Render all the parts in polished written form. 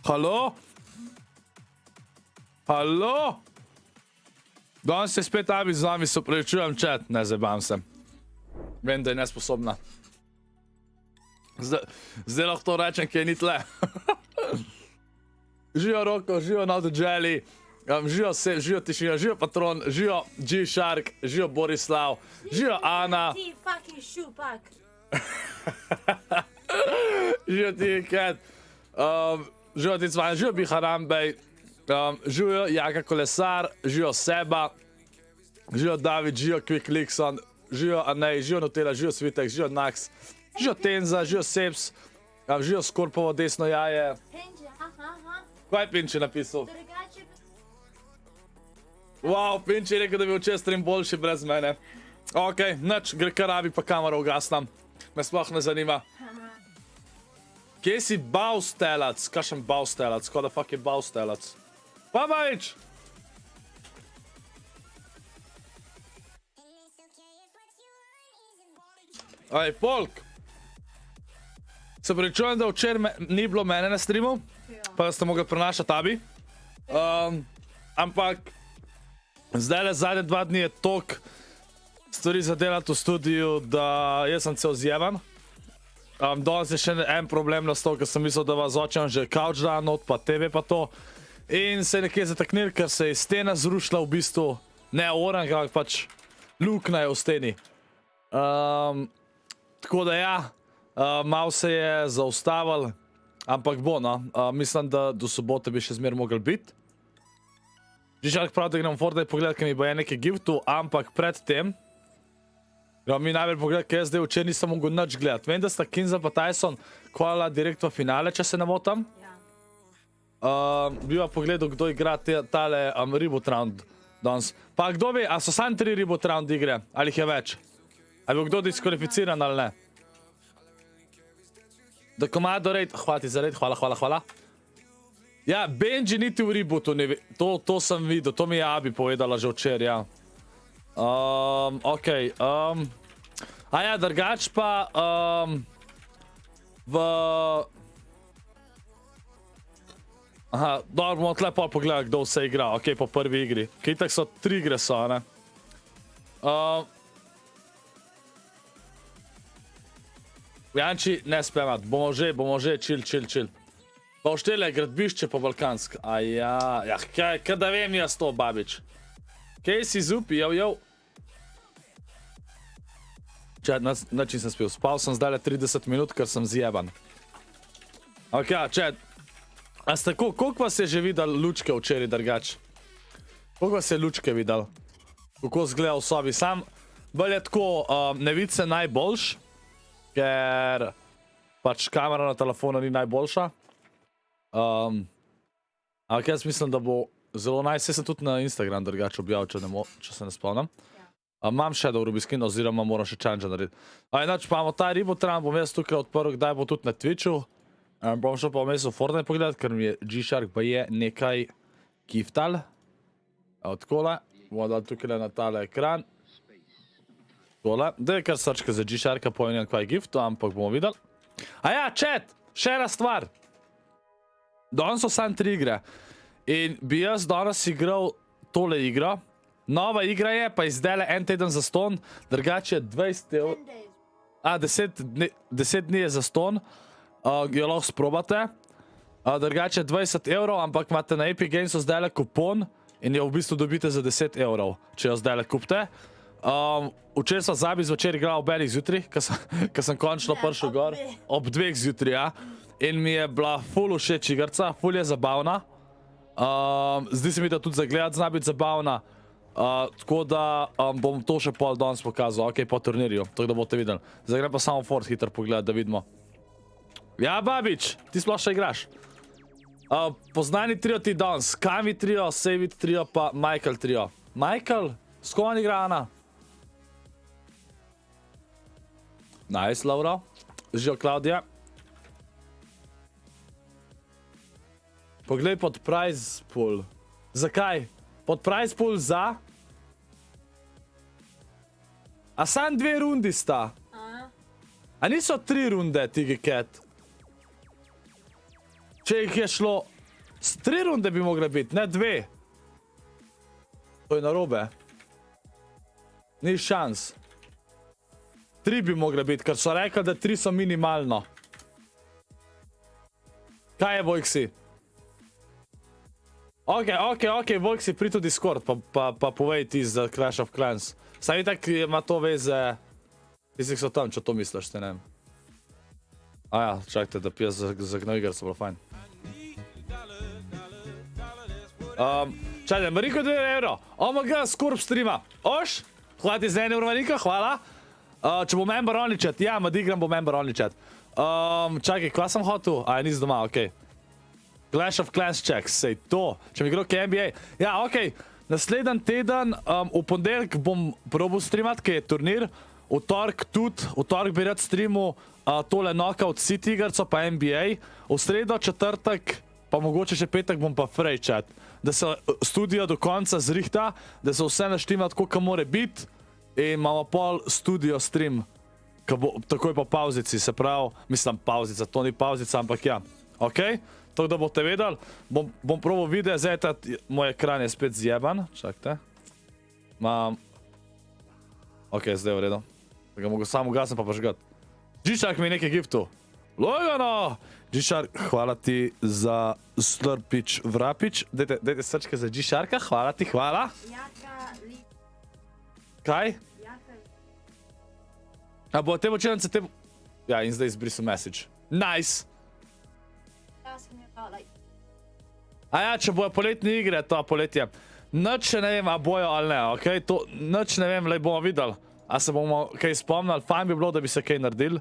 Halo? Halo? Danes se spet Abi z vami, se upravičujem, chat. Ne, zabam se. Vem, da je nesposobna. Zdaj lahko to rečem, ki je ni tle. Živijo Roko, živijo Not Jelly, živijo Tišina, živijo Patron, živijo G-Shark, živijo Borislav, živijo Ana. Ti fucking šupak. Živijo ti Kat. Živijo ti Cvan, živijo Biharambej, živijo Jaka Kolesar, živijo Seba, živijo David, živijo Quick Likson, živijo Anej, živijo Nutella, živijo Svitek, živijo Nax, živijo Tenza, živijo Seps, živijo Skorpovo desno jaje. Kaj je Pinči napisal? Wow, Pinči je rekel, da bi bil čez stream boljši brez mene. Ok, nič, gre kar rabi, pa kamero ugasnam. Me sploh ne zanima. Kje si Baustelac? Kakšen Baustelac? Ko da fuck je Baustelac? Pabavič! Aj, Polk! Se pričujem, da včer ni bilo mene na streamu, pa da ste mogli prenašati Abi. Ampak zdaj le zadnje 2 dni je toliko stvari za delati v studiu, da jaz sem cel zjeban. Danes je še en problem nastal, ker sem mislil, da vas očem že couch da not, pa TV pa to. In se je nekje zataknil, ker se je stena zrušila v bistvu, ne orang, ampak pač luknja je v steni. Tako da ja, malo se je zaustavil, ampak bo, no. Mislim, da do sobote bi še zmer mogel biti. Žižalk pravi, da grem v Fortnite pogledat, ker mi bo je nekaj giftu, ampak pred tem gremo mi najbolj pogledat, ker jaz zdaj včer nisem mogel nič gledat. Vem, da sta Kinza pa Tyson koala direkt v finale, če se ne motam. Bi pa pogledal, kdo igra tale Reboot round danes. Pa kdo ve, a so samo 3 Reboot round igre, ali jih je več? Ali bo kdo diskvalificiran ali ne? Da komado raid, hvala ti za raid, hvala. Ja, Benji niti v rebootu ne ve, to sem videl, to mi je Abi povedala že včeraj, ja. Okej, a ja, drugač pa, aha, dobro, bomo tle pol pogledali, kdo vse igra, okej, po prvi igri. Kaj tak so 3 igre so, ne? Janči, ne spemat, bomo že, chill. Pa uštele, gradbišče po balkansk. Aja, kaj da vem jaz to, babič. Kaj si zupi, jow. Čet, način sem spil, spal sem zdaj 30 minut, ker sem zjeban. Ok, čet. A ste, koliko vas je že videl lučke včeraj drugač? Koliko vas je lučke videl? Kako zgleda v sobi? Sam, bolj je tako, ne vidi se najboljš, ker pač kamera na telefonu ni najboljša. Ampak jaz mislim, da bo zelo nice, sem tudi na Instagram drugače objavil, če se ne spomnim. Imam shadow ruby skin, oziroma moram še change narediti. Inač pa imamo ta Reboot, bom jaz tukaj odprl, kdaj bo tudi na Twitchu. Bom šel pa vmes v Fortnite pogledat, ker mi je G-Shark pa je nekaj giftal. Odkole, bomo dali tukaj na tale ekran. Tole, da je kar srčka za G-Sharka, povem kaj je gifto, ampak bomo videli. Aja, chat, še ena stvar. Danes so samo 3 igre. In bi jaz danes igral tole igro. Nova igra je, pa izdele en teden za ston, drugače je 20 evrov. 10 dni je za ston, jo lahko sprobate. Drugače je 20 evrov, ampak imate na Epic Gamesu zdajle kupon in jo v bistvu dobite za 10 evrov, če jo zdajle kupite. Včeraj sem zabi zvečer igral ob 1 zjutraj, ko sem končno prišel gor. Ob 2 zjutraj, ja. In mi je bila ful všeč igrca, ful je zabavna. Zdi se mi, da tudi za gledat zna biti zabavna. Tako da bom to še pol danes pokazal, ok, po turnirju, tako da boste videli. Zdaj grem pa samo Fort hitro pogledat, da vidimo. Ja, babič, ti sploh še igraš. Poznani trio ti danes, Kami trio, Savit trio pa Michael trio. Michael? S kom on igra, Ana? Nice, Laura. Žijo, Klaudija. Poglej pod prize pool. Zakaj? Pod prize pool za? A sam 2 rundi sta? A niso 3 runde, Tigi Cat? Če jih je šlo... S 3 runde bi mogle biti, ne 2. To je narobe. Ni šans. 3 bi mogle biti, ker so rekli, da 3 so minimalno. Kaj je, Vojksi? Ok, Vojksi, pridi v Discord, pa povej ti za Clash of Clans. Sam itak ima to veze... Tisti, ki so tam, če to misliš, te ne vem. Aja, čakajte, da pije za gnovigar, so bilo fajn. Čakajte, Mariko 2 euro. OMG, Scorp streama. Oš? Hvala ti za 1 euro, Mariko, hvala. Če bo member only chat, ja, Madigram bo member only chat. Čakaj, kva sem hotel? Aja, nisi doma, okej. Clash of Clans checks, sej to. Če mi gre k NBA. Ja, okej. Naslednji teden, v ponedeljek bom probal streamat, ker je turnir. V torek tudi, v torek bi rad streamal tole Knockout City igrco pa NBA. V sredo, četrtek, pa mogoče še petek bom pa free chat. Da se studio do konca zrihta, da se vse naštima tako, kot mora biti. In imamo pol studio stream, takoj po pauzici, se pravi, mislim pauzica, to ni pauzica, ampak ja. Okej? To, da boste vedeli, bom probal video, zdaj moj ekran je spet zjeban, čakajte. Ok, zdaj je v redu. Da ga mogo samo ugasnem pa žgat. G-Shark mi je nekaj giftu. Lojano! G-Shark, hvala ti za slurpič vrapič. Dajte srčke za G-Sharka, hvala ti, hvala. Kaj? A bo te počeljence te... Ja, in zdaj izbrisal message. Nice! A ja, če bojo poletne igre, to poletje. Nič ne vem, a bojo ali ne, okej? Nič ne vem, le bomo videli. A se bomo kaj spomnili, fajn bi bilo, da bi se kaj naredili.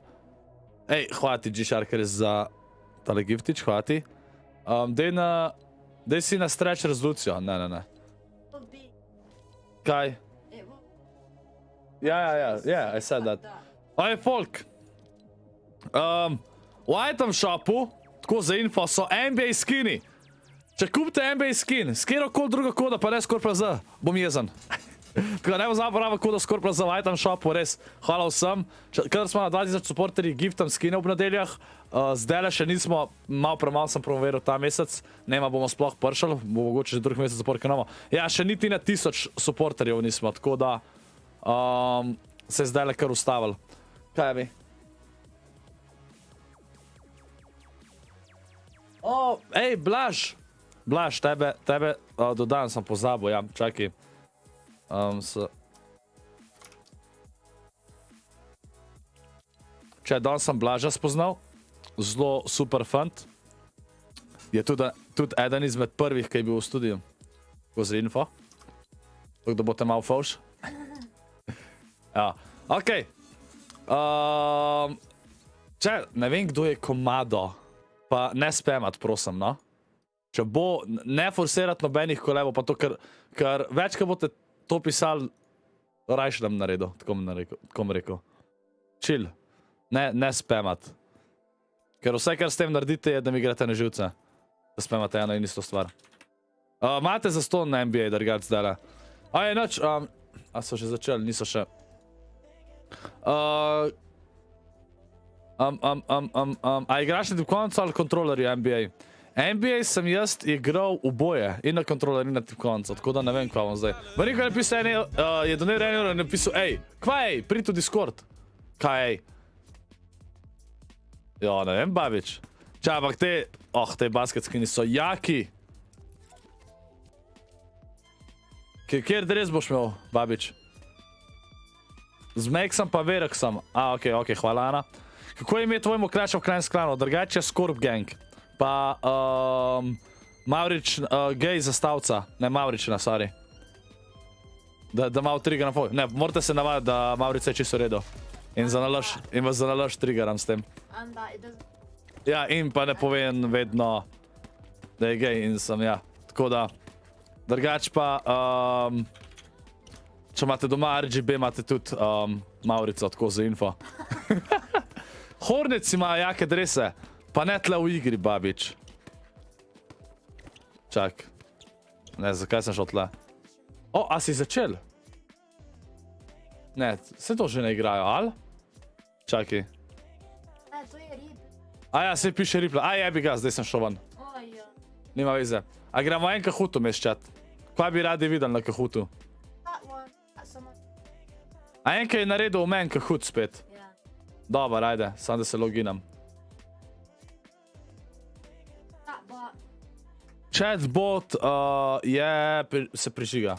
Ej, hvala ti, G-Sharker, za tale giftič, hvala ti. Dej si na stretch rezolucijo, ne. Kaj? Ja, I said that. Oj, folk. v item shopu, tako za info, so NBA skini. Če kupite NBA skin, s kjerokoli drugo koda, pa ne SCORPLZ, bom jezen. Tako da ne bo zaporaba koda SCORPLZ v item shopu, res. Hvala vsem. Kadar smo na 2000 supporterji, giftam skine ob nedeljah. Zdajle še nismo, malo sem promoviral ta mesec. Nema bomo sploh pršali, bo mogoče že drugih mesec zapor kanamo. Ja, še niti na 1000 supporterjev nismo, tako da se je zdajle kar ustavili. Kaj je mi? O, ej, Blaž! Blaž, tebe dodam, sem pozabil, ja, čakaj. Če danes sem Blaža spoznal, zelo super fant. Je tudi eden izmed prvih, ki je bil v studiu. Tako z info. Tako da boste malo fauš. Ja, okej. Če, ne vem, kdo je komado, pa ne spamat, prosim, no. Če bo, ne forsirati nobenih kolebov, pa to, ker več, ko boste to pisali, rajš nam naredil, tako mi rekel. Chill. Ne spamat. Ker vse, kar s tem naredite, je, da mi grete na živce. Da spamate eno in isto stvar. Imate zaston na NBA, da regat zdajle. A je noč, a so že začeli, niso še. A igraš na tipkovnico ali kontrolerju NBA? NBA sem jaz igral oboje, in na kontroler, in na tipkovnico, tako da ne vem, kva bom zdaj. Mariko je napisal, je doniral 1 euro in napisal, ej, kva ej, pridi v Discord. Kaj ej? Jo, ne vem, babič. Čaj, ampak te basket skini so jaki. Kjer dres boš imel, babič? Zmek sem pa verek sem. Okej, hvala, Ana. Kako je ime tvojemu Clash of Clans klanu? Drugače je Scorp Gang. Pa Mavrič, gej zastavca. Ne, Mavričina, sorry. Da malo trigger na foj. Ne, morate se navajati, da Mavrica je čisto redo. In vas za nalaž triggeram s tem. Ja, in pa ne povem vedno, da je gej in sem, ja. Tako da, drugač pa, če imate doma RGB, imate tudi Mavrico, tako za info. Hornec ima jake drese, pa ne tle v igri, babič. Čak. Ne, zakaj sem šel tle? O, a si začel? Ne, se to že ne igrajo, ali? Čakaj. Ne, to je rib. A ja, se piše replay. A jebi ga, zdaj sem šel ven. Ojo. Nima veze. A gremo en Kahootu meščat. Kaj bi radi videli na Kahootu? That one. Samo. A en, ki je naredil v men Kahoot spet. Ja. Dobar, ajde, sam da se loginam. Chatbot se prižiga.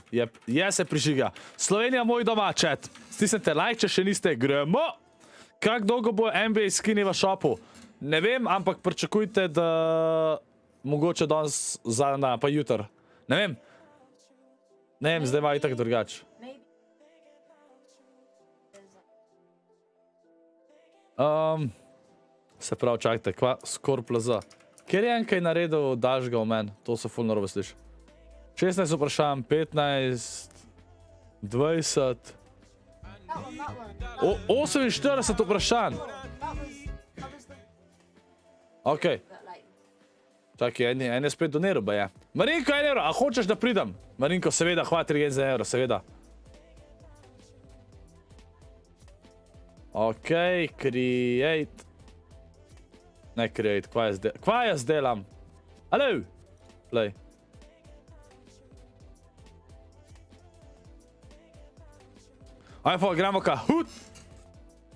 Je se prižiga. Slovenija, moj doma, chat. Stisnite like, če še niste. Gremo! Kak dolgo bo NBA skini v shopu? Ne vem, ampak pričakujte, da mogoče danes zadnji dan, pa jutr. Ne vem. Ne vem, zdaj ima itak drugač. Se pravi, čakajte, kva SCORPLZ. Kjer je en kaj naredil, daš ga v men? To se ful narobe sliši. 16 vprašanj, 15, 20... 48 vprašanj! Okej. Čakaj, en je spet doniral, ba je. Marinko, 1 euro, a hočeš, da pridem? Marinko, seveda, hvala 3 za 1 euro, seveda. Okej, create. Ne create, kva jaz delam? Alo? Play. Ajmo, gremo Kahoot.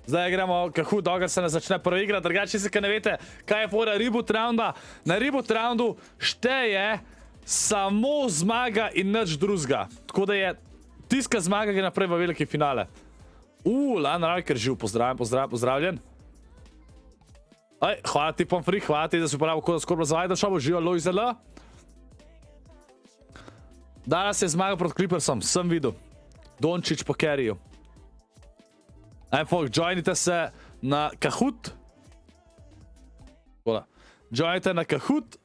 Zdaj gremo Kahoot, dokaj se ne začne prva igra. Drugače si, kaj ne vete, kaj je fora Reboot rounda. Na Reboot roundu šteje samo zmaga in nič drugega. Tako da je tiska zmaga gre naprej v veliki finale. Lan Riker živ, pozdravljen. Aj, hvala ti, Pomfri, hvala ti, da si uporabil CODE SCORPLZ. Ajde, šel bo živo, Lojzel. Danes je zmagal proti Clippersom, sem videl. Dončić po carryju. Ajde, folk, joinite se na Kahoot. Hvala. Joinite na Kahoot.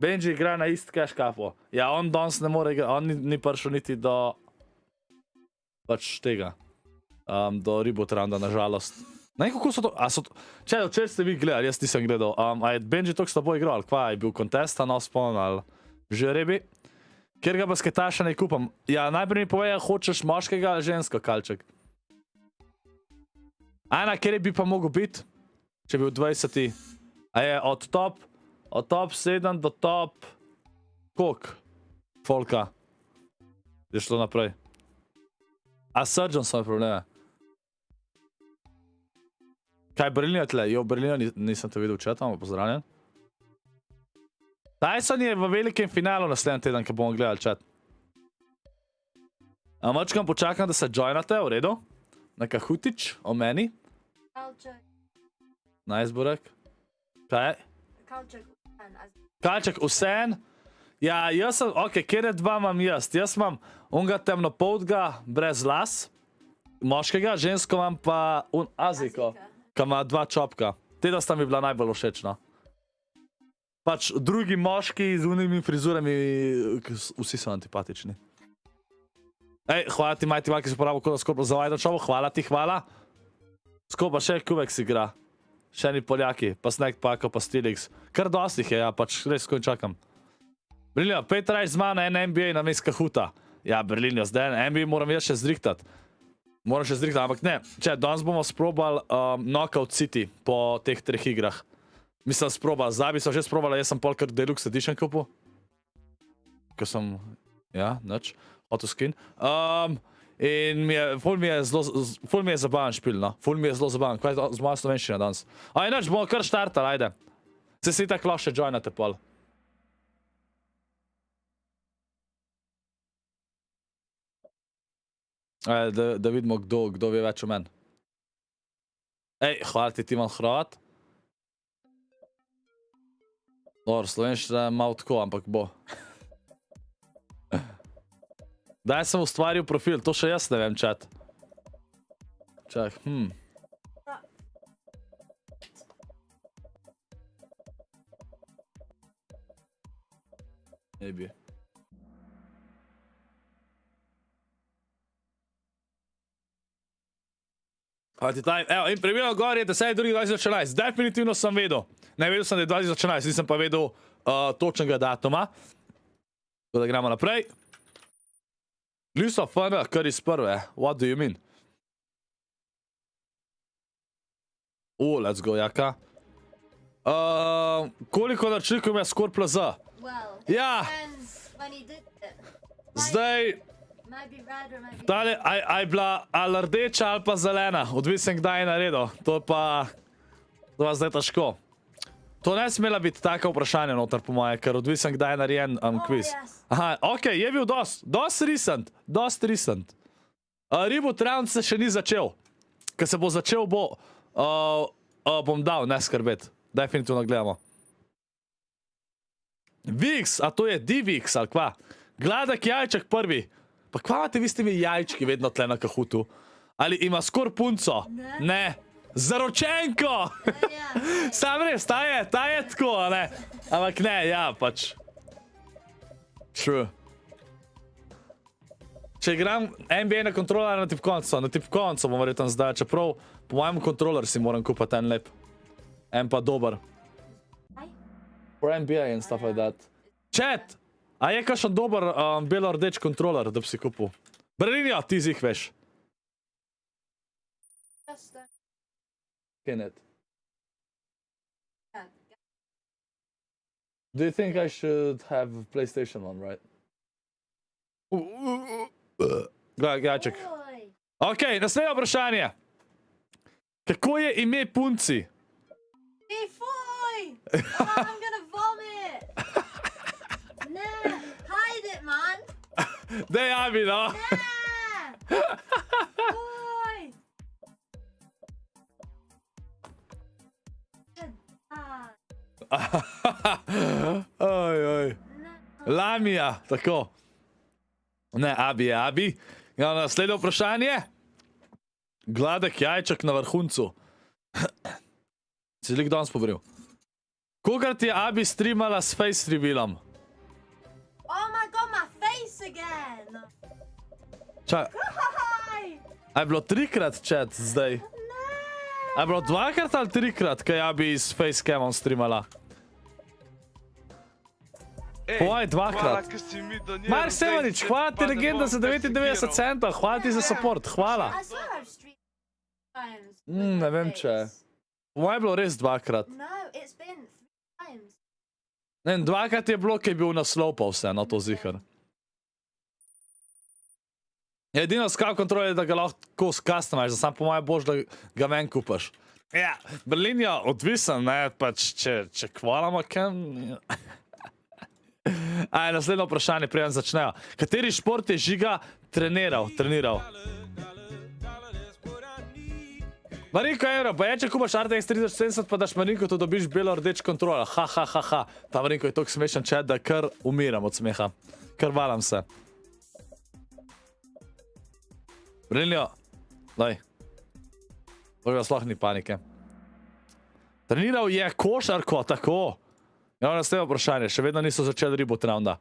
Benji igra na ist cash kapo. Ja, on danes ne more igrati, on ni prišel niti do... pač tega. Do Reboot rounda, nažalost. Ne vem, kako so to... Če, včeraj ste vi gledali, jaz nisem gledal. A je Benji toliko s teboj igral, ali kva? Je bil kontesta, no spon, ali... Že rebi? Kjer ga basketaša ne kupam? Ja, najprej mi povej, hočeš moškega ali žensko, kalček? Ana, kjer bi pa mogel biti? Če bi bil 20. A je od top 7 do top... Koliko? Folka. Je šlo naprej. A surgeon so probleme. Kaj Berlina tle? Jo, Berlina nisem te videl v chatu, pozdravljen. Tyson je v velikem finalu naslednji teden, ko bomo gledali chat. A mačkam počakam, da se joinate, v redu? Neka hutič o meni. Najzborek. Kaj? Kalček, vseen. Ja, jaz sem, okej, kjer je dva imam jaz? Jaz imam unga temnopoltga brez las, moškega, žensko imam pa aziko, ki ima dva čopka. Teda sta mi bila najbolj všečna. Pač drugi moški z unimi frizurami, vsi so antipatični. Ej, hvala ti, Majti Malki, si uporabil CODE SCORPLZ za Vajdo čovo, hvala ti, hvala. Skopa še Kubek si igra. Še ni Poljaki, pa Snack Pako, pa Stilix. Kar dosti jih je, ja, pač res skoj čakam. Berlino, 5 rajš z mano, en NBA na mes Kahuta. Ja, Berlino, zdaj NBA moram jaz še zrihtati. Moram še zrihtati, ampak ne. Če, danes bomo sprobali Knockout City po teh 3 igrah. Mislim, sprobali, zdaj bi sem že sprobala, jaz sem polkar Deluxe Edition kupil. Ko sem, ja, nič, autoskin. In ful mi je zabaven špil, no. Ful mi je zelo zabaven, kaj je z moja slovenščina danes. Aj, nič, bomo kar štartali, ajde. Se si tako lahko še joinate pol. Da vidimo, kdo ve več o meni. Ej, hvala ti, Timon Hrvat. Dobro, slovenščina je malo tako, ampak bo. Daj sem ustvaril profil, to še jaz ne vem, chat. Čak, Maybe. Evo, in prebiral gor je 10.2.2014. Definitivno sem vedel. Ne, vedel sem, da je 2014, nisem pa vedel točnega datuma. Tako da gremo naprej. List of Fun, kar iz prve. What do you mean? Let's go, jaka. Koliko računikov ima SCORPLZ? Ja. Zdaj... Tale, a je bila ali rdeča ali pa zelena, odvisen kdaj je naredil, to pa zdaj težko. To ne smela biti tako vprašanje noter po moje, ker odvisen kdaj je narejen quiz. Aha, okej, je bil dost recent. Reboot round se še ni začel. Ker se bo začel, bom dal, ne skrbeti. Definitivno gledamo. Vix, a to je DVX ali kva? Gladek jajček prvi. Pa kva imate vi s temi jajčki vedno tle na Kahutu? Ali ima skor punco? Ne. Zaročenko! Sam res, ta je tako, a ne? Ampak ne, ja, pač. True. Če igram NBA na kontroler na tipkoncu bom verjetno zdaj, čeprav po mojem kontroler si moram kupati en lep. En pa dober. For NBA and stuff like that. Chat! A je kakšen dober belo-rdeč kontroler, da bi si kupil? Berlinja, ti zih veš. Kenneth. Do you think I should have PlayStation 1, right? Gledaj, jajček. Okej, naslednje vprašanje. Kako je ime punci? Fuj! I'm gonna vomit! Ne! Hide it, man! Dej, Abi, no! Ne! Fuj! Oj. Lamija, tako. Ne, Abi je Abi. Ja, naslednje vprašanje. Gladek jajček na vrhuncu. Si lik danes pobril. Kolikrat je Abi streamala s face revealom? Oh my god, my face again! Čaj. A je bilo 3-krat chat zdaj? Ne! A je bilo dvakrat ali trikrat, kaj ja bi s facecamom streamala? Povej dvakrat. Mar Sevanič, hvala ti legenda za 99 centov, hvala ti za support, hvala. I saw her stream times. Ne vem če. Povej je bilo res dvakrat. No, it's been 3 times. Ne, dvakrat je bilo, kaj je bil naslov pa vse, no to zihar. Edino scout control je, da ga lahko customize, sam po mojem bož, da ga ven kupaš. Ja, Berlin je odvisen, ne, pač če kvalamo kem... Aj, naslednje vprašanje, preden začnejo. Kateri šport je Žiga treniral? Marinko evro, pa je, če kupaš RTX 3070, pa daš Marinko, to dobiš belo-rdeč kontrola. Ha, ha, ha, ha. Ta Marinko je toliko smešen chat, da kar umiram od smeha. Kar valam se. Briljo, daj. Toga sploh ni panike. Treniral je košarko, tako. Ja, naslednje vprašanje, še vedno niso začeli reboot rounda.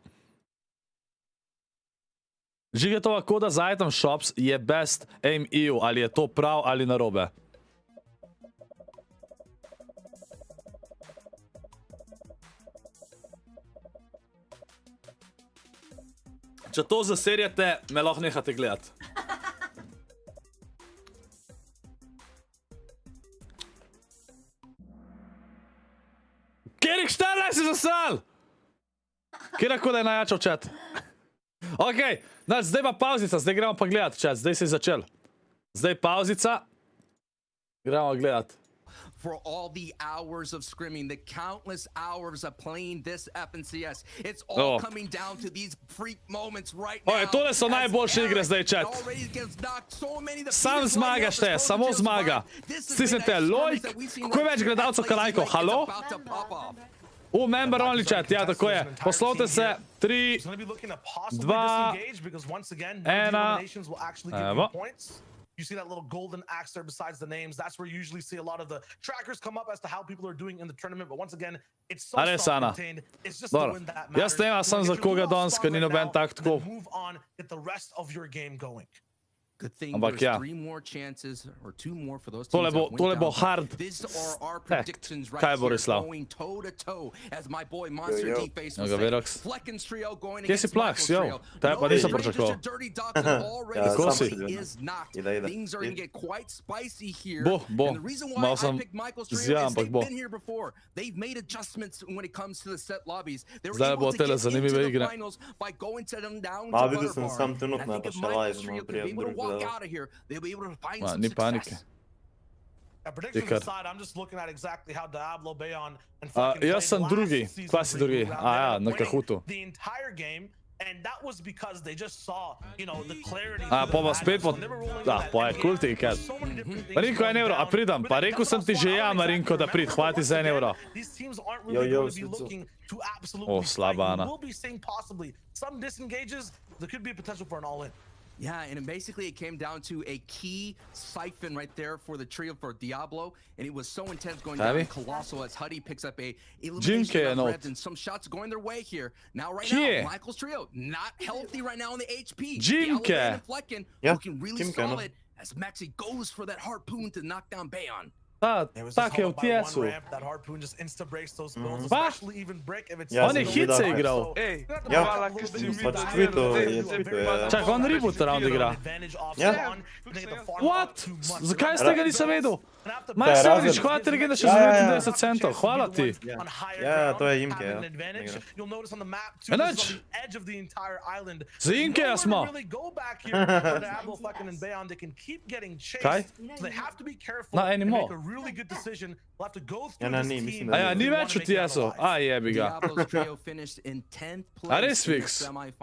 Žigetova koda za item shops je best aim EU, ali je to prav ali narobe? Če to zaserjate, me lahko nehate gledati. Kjerih 14 si zasral? Kjera koda je najjača v chat? Okej, zdaj pa pauzica, zdaj gremo pa gledat chat, zdaj se je začel. Zdaj pauzica. Gremo gledat. For all the hours of scrimming, the countless hours of playing this FNCS. It's all coming down to these freak moments right now. Tole so najboljše igre zdaj, chat. Sam zmaga šteje, samo zmaga. Stisnite like, kako je več gledalcev ka lajkov, halo? Member only chat, ja, tako je. Poslovite se, 3, 2, 1, evo. You see that little golden axe there besides the names. That's where you usually see a lot of the trackers come up as to how people are doing in the tournament. But once again, it's so self-contained. It's just the win that matters. Jaz nema sam za koga danes, ker ni noben tak tako. Move on, get the rest of your game going. Good thing there's 3 more chances or 2 more for those teams. Tole bo hard. These are our predictions right Kaj bo here, Rislav? going toe to toe as my boy Monster D-Face was Verox. saying. Flecken's trio going Kje si against plaks, Michael's jo? trio. Te pa nisem pričakoval. Kako si? Things are going to get quite spicy here. Bo, And the reason why I picked Michael's trio is they've been here before. They've made adjustments when it comes to the set lobbies. They were able to get into the finals by going to them down to Butterbar. And I think if Michael's trio could be able to walk out of here, they'll be able to find some success. Predictions aside, I'm just looking at exactly how Diablo, Bayon, and fucking jaz sem drugi. Kva si drugi? Ja, na Kahutu. The entire game, and that was because they just saw, you know, the clarity. Pa pa spet po... pa je cool ti, kat. Marinko, 1 evro, a pridem. Pa rekel sem ti že ja, Marinko, da prid. Hvala ti za 1 evro. These teams aren't really going to be looking to absolutely slaba Ana. We'll be seeing possibly some disengages. There could be a potential for an all-in. Yeah, and basically it came down to a key siphon right there for the trio for Diablo, and it was so intense going down Colossal as Huddy picks up a elimination of Reds and some shots going their way here. Now right now, Michael's trio not healthy right now on the HP. Diablo and Flecken looking really solid as Maxi goes for that harpoon to knock down Bayon. Tak je v TS-u. On je hit se igral. Čak, on Reboot round igra. What? Zakaj z tega nisem vedel? Maj Sevanič, hvala ti legenda še za 99 centov. Hvala ti. Ja, to je Imke, ja. Enač. Za Imkeja smo. Kaj? Na, anymore. Ja, ni, mislim, da Aja, ni več v TS-u. A, jebi ga. A res fiks?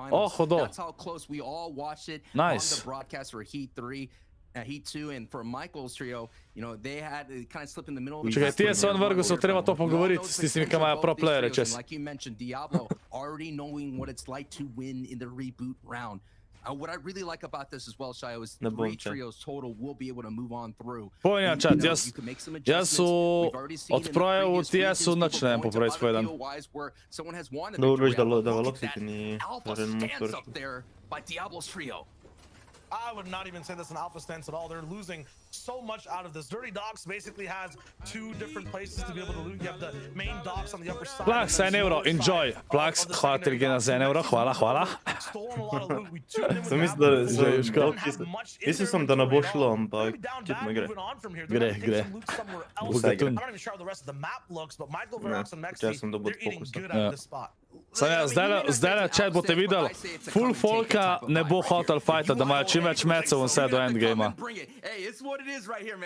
Hodo. Nice. Heat 2 and for Michael's trio, you know, they had to kind of slip in the middle. Čekaj, TS on vrgu, so treba to pogovoriti s tistimi, ki imajo pro playere čez. Like you mentioned, Diablo already knowing what it's like to win in the reboot round. What I really like about this as well, Shio, is 3 trios total will be able to move on through. Pojem, čat, jaz od projev v TS-u nič ne vem popravi spovedan. Dobro, veš, da Veloxity ni by Diablo's trio. I would not even say that's an alpha stance at all. They're losing so much out of this. Dirty Docks basically has two different places to be able to loot. You have the main docks on the upper side. Plax, 1 euro, enjoy. Plax, hvala ti Regina za 1 euro, hvala, hvala. Stolen a lot of loot. We tuned in with Sem that mislil, da before. je Že, Don't have much in mislil their sem, da ne bo inventory at šlo, all. ampak Maybe down očitno bad, gre. moving on from here. They're gonna Gre. take some loot somewhere else. Vsaj gre. I'm not even sure how the rest of the map looks, but Michael Verox and Mexi, čas sem dobil they're eating fokusa. good out of this spot. Zdaj, chat boste videli, full folka ne bo hotel fajta, da imajo čim več mecev vse do endgama.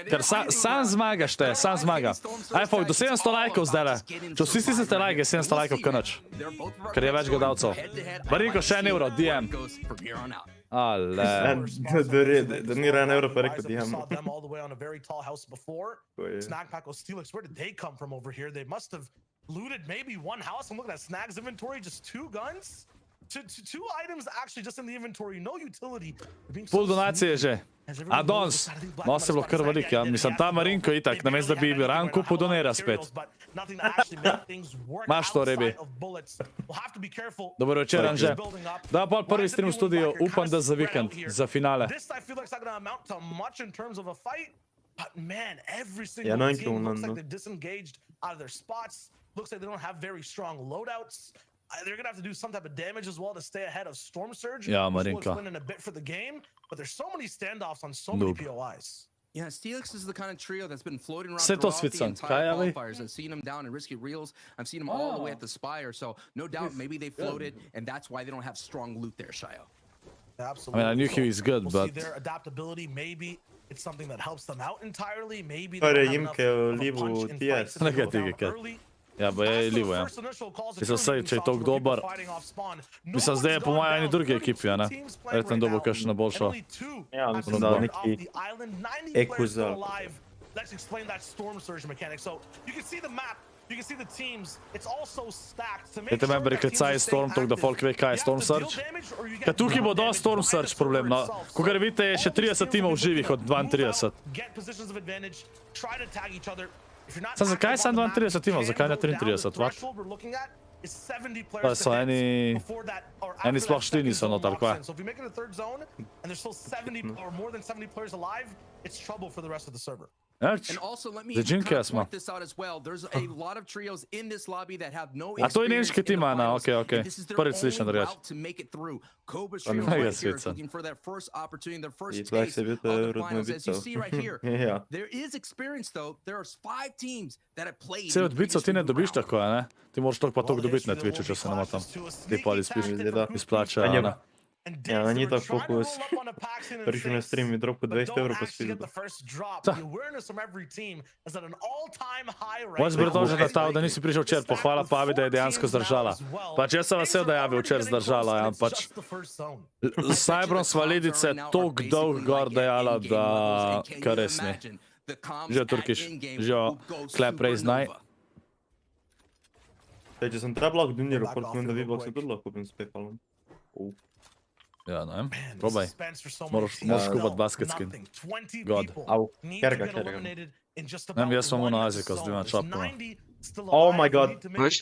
Ker sam zmaga šteje, sam zmaga. Aj, folk, do 700 lajkov zdaj. Če vsi stisnete lajke, 700 lajkov kanač. Ker je več gledalcev. Marinko, še 1 euro, DM. Ale. Da ni 1 euro pa rekel, DM. Saw them all the way on a very tall house before. Snack Pack Steelix, where did they come from over here? They must have looted maybe one house. I'm looking at Snag's inventory, just 2 guns. Two items actually just in the inventory, no utility. Pol donacije že. A danes, nos je bilo kar veliko, ja. Mislim, ta Marinko itak, namesto da bi ran kupil, donira spet. Imaš to, Rebi. Dobro večer, Anže. Da pa prvi stream v studiu, upam, da za vikend, za finale. But man, every single team looks like they've disengaged out of their spots. Looks like they don't have very strong loadouts. They're gonna have to do some type of damage as well to stay ahead of Storm Surge. Yeah, which will Marinka. explain in a bit for the game, but there's so many standoffs on so many POIs. Yeah, Steelix is the kind of trio that's been floating around Se to throughout the Svitsan, entire kaj je vi? qualifiers. I've seen them down in Risky Reels. I've seen them all the way at the Spire. So no doubt, maybe they floated, and that's why they don't have strong loot there, Shayo. Absolutely. I mean, I knew he was good, we'll but see their adaptability. Maybe it's something that helps them out entirely. Maybe Pare, they don't have jim enough ke of a livu punch in TS. fights to be able to Nekaj go tega, down kaj. early. ja, ba je livo, ja. Mislim, saj, če je toliko dober. Mislim, zdaj je po mojem eni drugi ekipi, ja, ne? Verjetno dobo kakšno boljšo. Ja, mislim, da neki Eku za... Let's explain that Storm Surge mechanic. So you can see the map, you can see the teams. It's all so stacked to make Dajte me sure that rekli, teams kaj are je staying Storm, tako da active. folk ve, kaj je You Storm have to deal Surge. damage or you get Ker tukaj bo more dosti damage Storm by the Surge server problem, no. itself. Kakor vidite, je še 30 timov živih od 32. Get positions of advantage, try to tag each other. If you're not Saj zakaj active on samo the map, 32 timov, you zakaj ne can go down. 33, The what? threshold we're looking at is 70 Pa players so to hit eni... before that or Eni after sploh that šli second niso zone noter, locks kva? in. So if you make it a third zone and there's still 70 or more than 70 players alive, it's trouble for the rest of the server. And also, let me The Jin kind of Casma. point this out as well. There's a lot of trios in this lobby that have no A to je experience nemški in the tim, Ana, finals, okej, okej. and this is their Prvič slišim only drugače. route to make it through. Code's Pa mi trio mega right here is svica. looking for their first opportunity, their first I taste se of vidite the rodno finals. As you bico. see right here, Ja. there is experience though. There are 5 teams that have played. Vse in od bico ti ne previous dobiš round. tako, a ne? Ti moraš toliko pa toliko dobiti na Twitchu, če se ne motam. Ti pa ali spiš, izplača, a ne? Ja, ni tak fokus. Prišel na stream in dropil 200 evrov pa spil. Moč bratožen na ta, da nisi prišel včer, pohvala Pavi, da je dejansko zdržala. Pač jaz sem vesel, da je Avi včer zdržala, ja, pač s Cybrom sva Lidice toliko dolg gor dejala, da kar res ni. Žijo Turkish, žijo Clap Raise Night. Če sem ta blok doniral, portmen da vi blok se tudi lahko kupim s Paypalom. Ja, ne vem, probaj. Moraš kupati basket skin. God. Au, kerga. Ne vem, jaz sem na Aziko z 2 čapkama. Oh my god. Veš?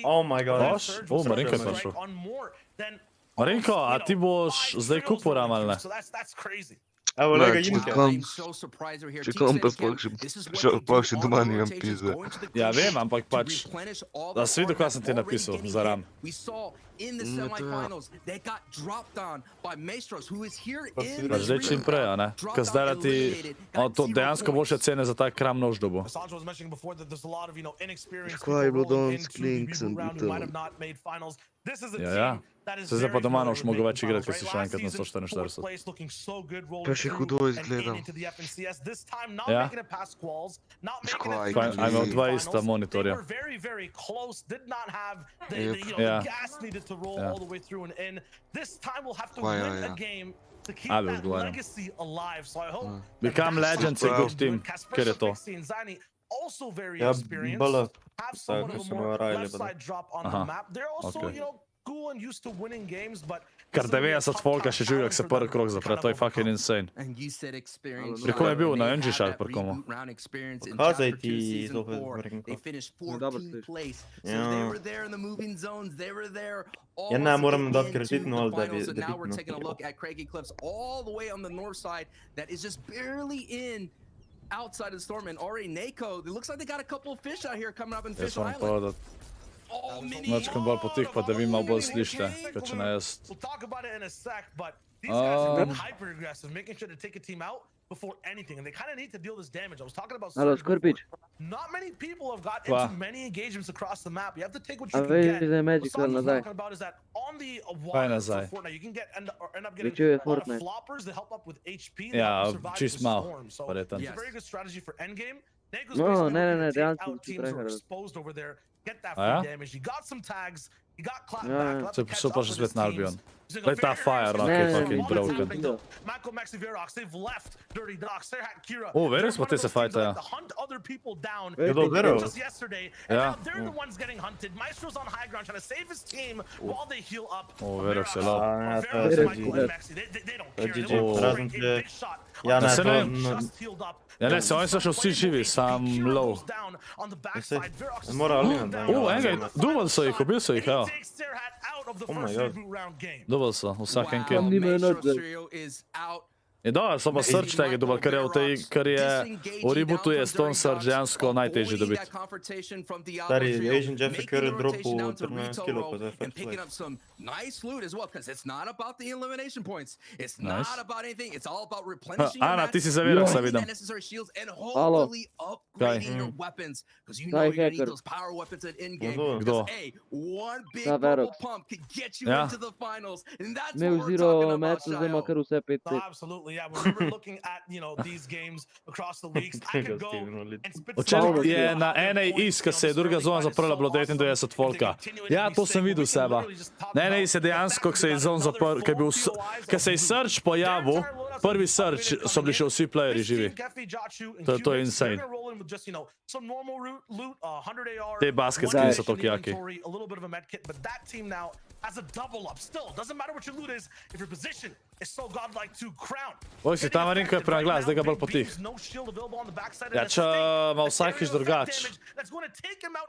Oh my god. Boš? O, Marinko je prišel. Marinko, a ti boš zdaj kupil ram ali ne? Evo, lega Ne, Jimke. Čekam pa pa še doma nimam pizde. Ja, vem, ampak pač, da si videl, kaj sem ti napisal za ram. Pač zdaj čim prej, a ne? Ker zdaj ti to dejansko boljše cene za tak kram nož dobo. Kaj je bilo danes, Klink, sem bil tam. Ja. Se zdaj pa doma noš mogo več igrati, ker si še enkrat na 144. Pa še hudo izgledam. Ja. Škvaj, Pa a imel 2 ista monitorja. Ja. Abi odgovarjam. Become Legends je good team, ker je to. Also very Ja, experienced. bala. Have someone Tako with so more me rajali, left bada. side drop on the Aha, map. They're also, okay. you know, school and used to winning games, but Kar 90 folka še živijo, ko se prvi krog zapre, to je fucking insane. Kako je bil na NG-šah pri komu? Pokazaj ti zopet Marinko. Ja ne, moram dati kreditno, ali da bi outside of the storm, and already Nako, it looks like they got a couple of fish out here coming up in Fish Jaz moram Island. povedati. Mačkam bolj potih, pa da vi malo bolj slišite, kot če ne jaz. We'll talk about it in a sec, but these guys have been hyper aggressive, making sure to take a team out before anything, and they kind of need to deal this damage. I was talking about not many people have got into many engagements across the map. You have to take what you can get. What I'm talking about is that on the water for Fortnite, you can get end up getting a lot of floppers that help up with HP. Ja, survive čist the malo, storm. So verjetno. it's a very good strategy for endgame. Nako's basically take out teams who are exposed over there, get that free damage. You got some tags, you got clapback. So pa še spet na Albion. Glej ta fire, no, ki je fucking broken. Mako, Maxi, Verox, they've left Dirty Docs. They're at Kira. Vero smo te se fajtajo. To hunt other people down. Vero. Just yesterday, and now they're the ones getting hunted. Maestro's on high ground trying to save his team while they heal up. Vero se lo. Verox, Michael, and Maxi, they don't care. They want to big shot. Ja ne, se ne. Just healed up. Ja ne, se oni so še vsi živi, sam low. Mora Albion. Enega, duval so jih, ubil so jih, evo. Oh my god. Duval so, vsakem kill. Is out. Je dobro, so pa search tagi dobil, kar je v Rebootu je Stone Search dejansko najtežji dobiti. Stari, Asian Jeff je kar dropu 13 kilo, pa zdaj first picking up some nice loot as well, because it's not about the elimination points. It's not about anything. It's all about replenishing your Ana, ti si za Veroxa, vidim. necessary shields and hopefully upgrading your weapons, because you know you're going to need those power weapons at in-game. Because, hey, one big bubble pump could get you into the finals, and that's what we're talking about, Shayo. Absolutely. Yeah, when we were looking at, you know, these games across the weeks, I could go and spit Včeraj je na NA East, ko se je druga zona zaprla, bilo 99 folka. Ja, to sem videl seba. Na NA East je dejansko, ko se je zona zaprla, ko se je search pojavil, prvi search so bili še vsi playeri živi. To je insane. Te basket skins so toliko jaki. As a double up, still doesn't matter what your loot is if your position is so godlike to crown. Oj, si ta Marinko je preglas, zdaj ga bolj potih. Ja, če ima vsakiš drugač.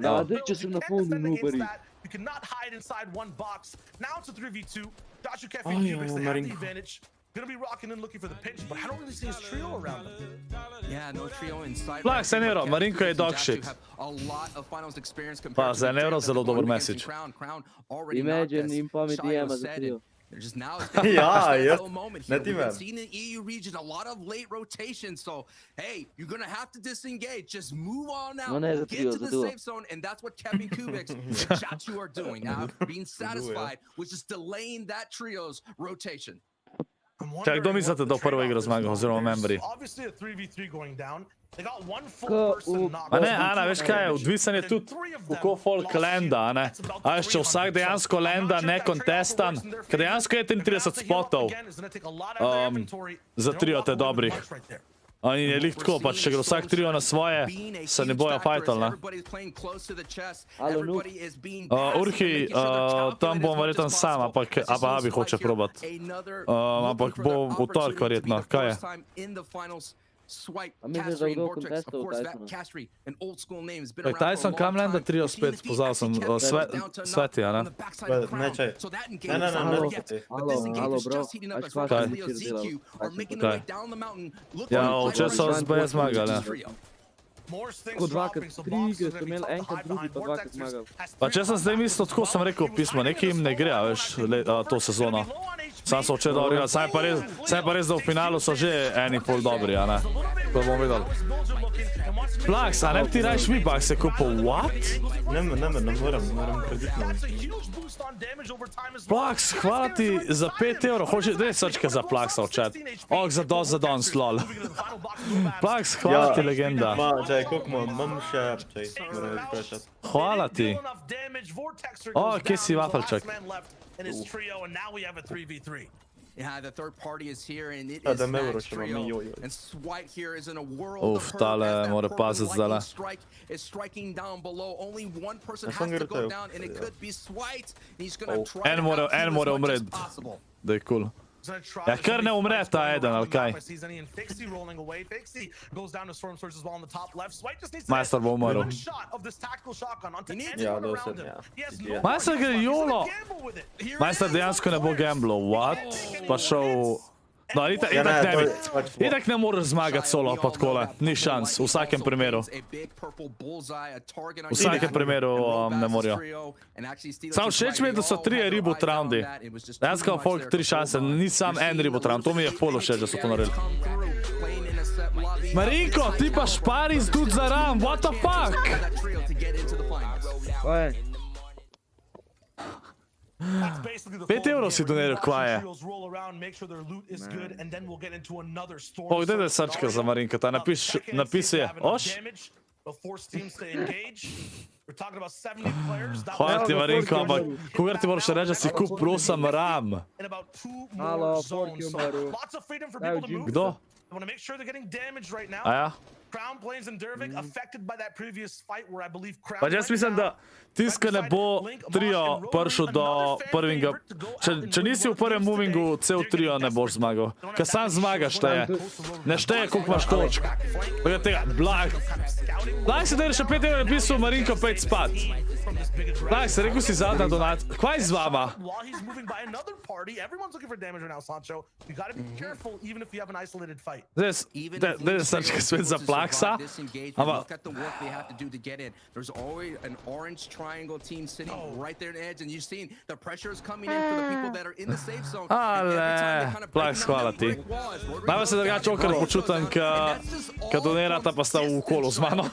Ja, zdaj če sem na polni nuberi. You cannot hide inside one box. Now it's a 3v2. Josh Kefi and Cubics, they have the advantage. Gonna be rocking in looking for the pinch, but I don't really see his trio around him. Yeah, no trio inside. Plak, se Nero, Marinko je dog shit. Pa za Nero zelo dober message. Imagine in pameti jema za trio. There's just now Ja, jaz, moment ne here. ti We've vem. seen in the EU region a lot of late rotation, so hey, you're gonna have to disengage. Just move on out, get to the safe zone, and that's what Kevin Kubiks and Chachu are doing now, being satisfied with just delaying that trio's rotation. Čak, kdo mislite, da v prvo igro zmaga, oziroma membri? Obviously a 3v3 going down. They got one full person knocked. A ne, Ana, veš kaj je, odvisen je tudi kako folk landa, a ne? A veš, če vsak dejansko landa nekontestan, ker dejansko je 33 spotov za trio te dobrih. In je lih tako, pač če gre vsak trio na svoje, se ne bojo fajtal, ne? Urhi, tam bom verjetno sam, ampak Abi hoče probat. Ampak bo v torek verjetno, kaj je? Tyson kam lenda trio spet, pozval sem, Sveti, a ne? Ne, čaj. Ne, Halo, bro. Kaj? Ja, včeraj so zbaj zmagali, ne? Tako dvakrat, tri igre so imeli, enkrat drugi, pa dvakrat zmagali. Pa če sem zdaj mislil, tako sem rekel pismo, nekaj jim ne gre, veš, to sezono. Sam so včeraj dobri, saj pa res, da v finalu so že eni pol dobri, a ne? To bomo videli. Plaks, a ne bi ti rajš mi bak se kupil, what? ne moram kreditno. Plaks, hvala ti za 5 evrov, hoče, daj srčke za Plaksa v chat. Za danes, lol. Plaks, hvala ti, legenda. Čaj, koliko imam še, čaj, moram vprašati. Hvala ti. Kje si, Vafelček? And his trio, and now we have a 3v3. Yeah, the third party is here and it A is da me Snag's vročimo, trio. mi joj. And White here is in a world Uf, of hurt tale as that mora purple paziti zdajle. lightning strike is striking down below. Only one person Ja has sam ga to go vrtel. down and it could be White. He's Oh. gonna try En to mora outheal as much as umret. possible. Da je cool. He's gonna try Ja, to kar ne see umre Spike's ta going eden, around ali the kaj? map. I see Zenny and Fixie rolling away. Fixie goes down to Storm Surge as well on the top left. Swipe just needs to Majster bo umrl. one shot of this tactical shotgun onto needs- Ja, anyone dosad, around him. ja. He has Ja. no Majster more gre guns left. He's jolo. gonna gamble with it. Here Majster it is. dejansko ne bo gamblo, what? Pa šel... No, itak Ja, ne, ne to bi. je pač fo- Itak ne moreš zmagati solo pa takole. Ni šans, v vsakem primeru. V vsakem primeru ne morajo. Samo všeč mi je, da so 3 reboot roundi. Dejansko imam folk 3 šanse, ni sam en reboot round. To mi je ful všeč, da so to naredili. Marinko, ti pa špariz tudi za ram, what the fuck? Oj, 5 evrov si doniral, kva je? Pogledaj, da je srčka za Marinka, ta napis je, oš? Hvala ti, Marinko, ampak kogar ti moraš reči, da si kup prosam ram? halo, Forky umrl. Daj v gym. Kdo? A ja? Crown Plains and Dervik affected by that previous fight where I believe Crown Pa jaz mislim, da tiska ne bo trio prišel do prvega. Če nisi v prvem movingu, cel trio ne boš zmagal. Ker sam zmagaš, šteje. Ne šteje, koliko imaš točk. Pogled tega, blag. Blag si da je še 5 evrov napisal, Marinko, pejt spat. Blag, se rekel si zadnja donat. Kvaj z vama? While he's moving by another party, everyone's looking for damage right now, Sancho. You gotta be careful even if you have an isolated fight. Zdaj je srčka svet za plaksa. Look at the work they have to do to get in. There's always an orange triangle team sitting right there at the edge, and you've seen the pressure is coming in for the people that are in the safe zone. Ale, Plaks, hvala ti. Najbolj se drugače okrat počutim, ka donirata pa sta v kolu z mano.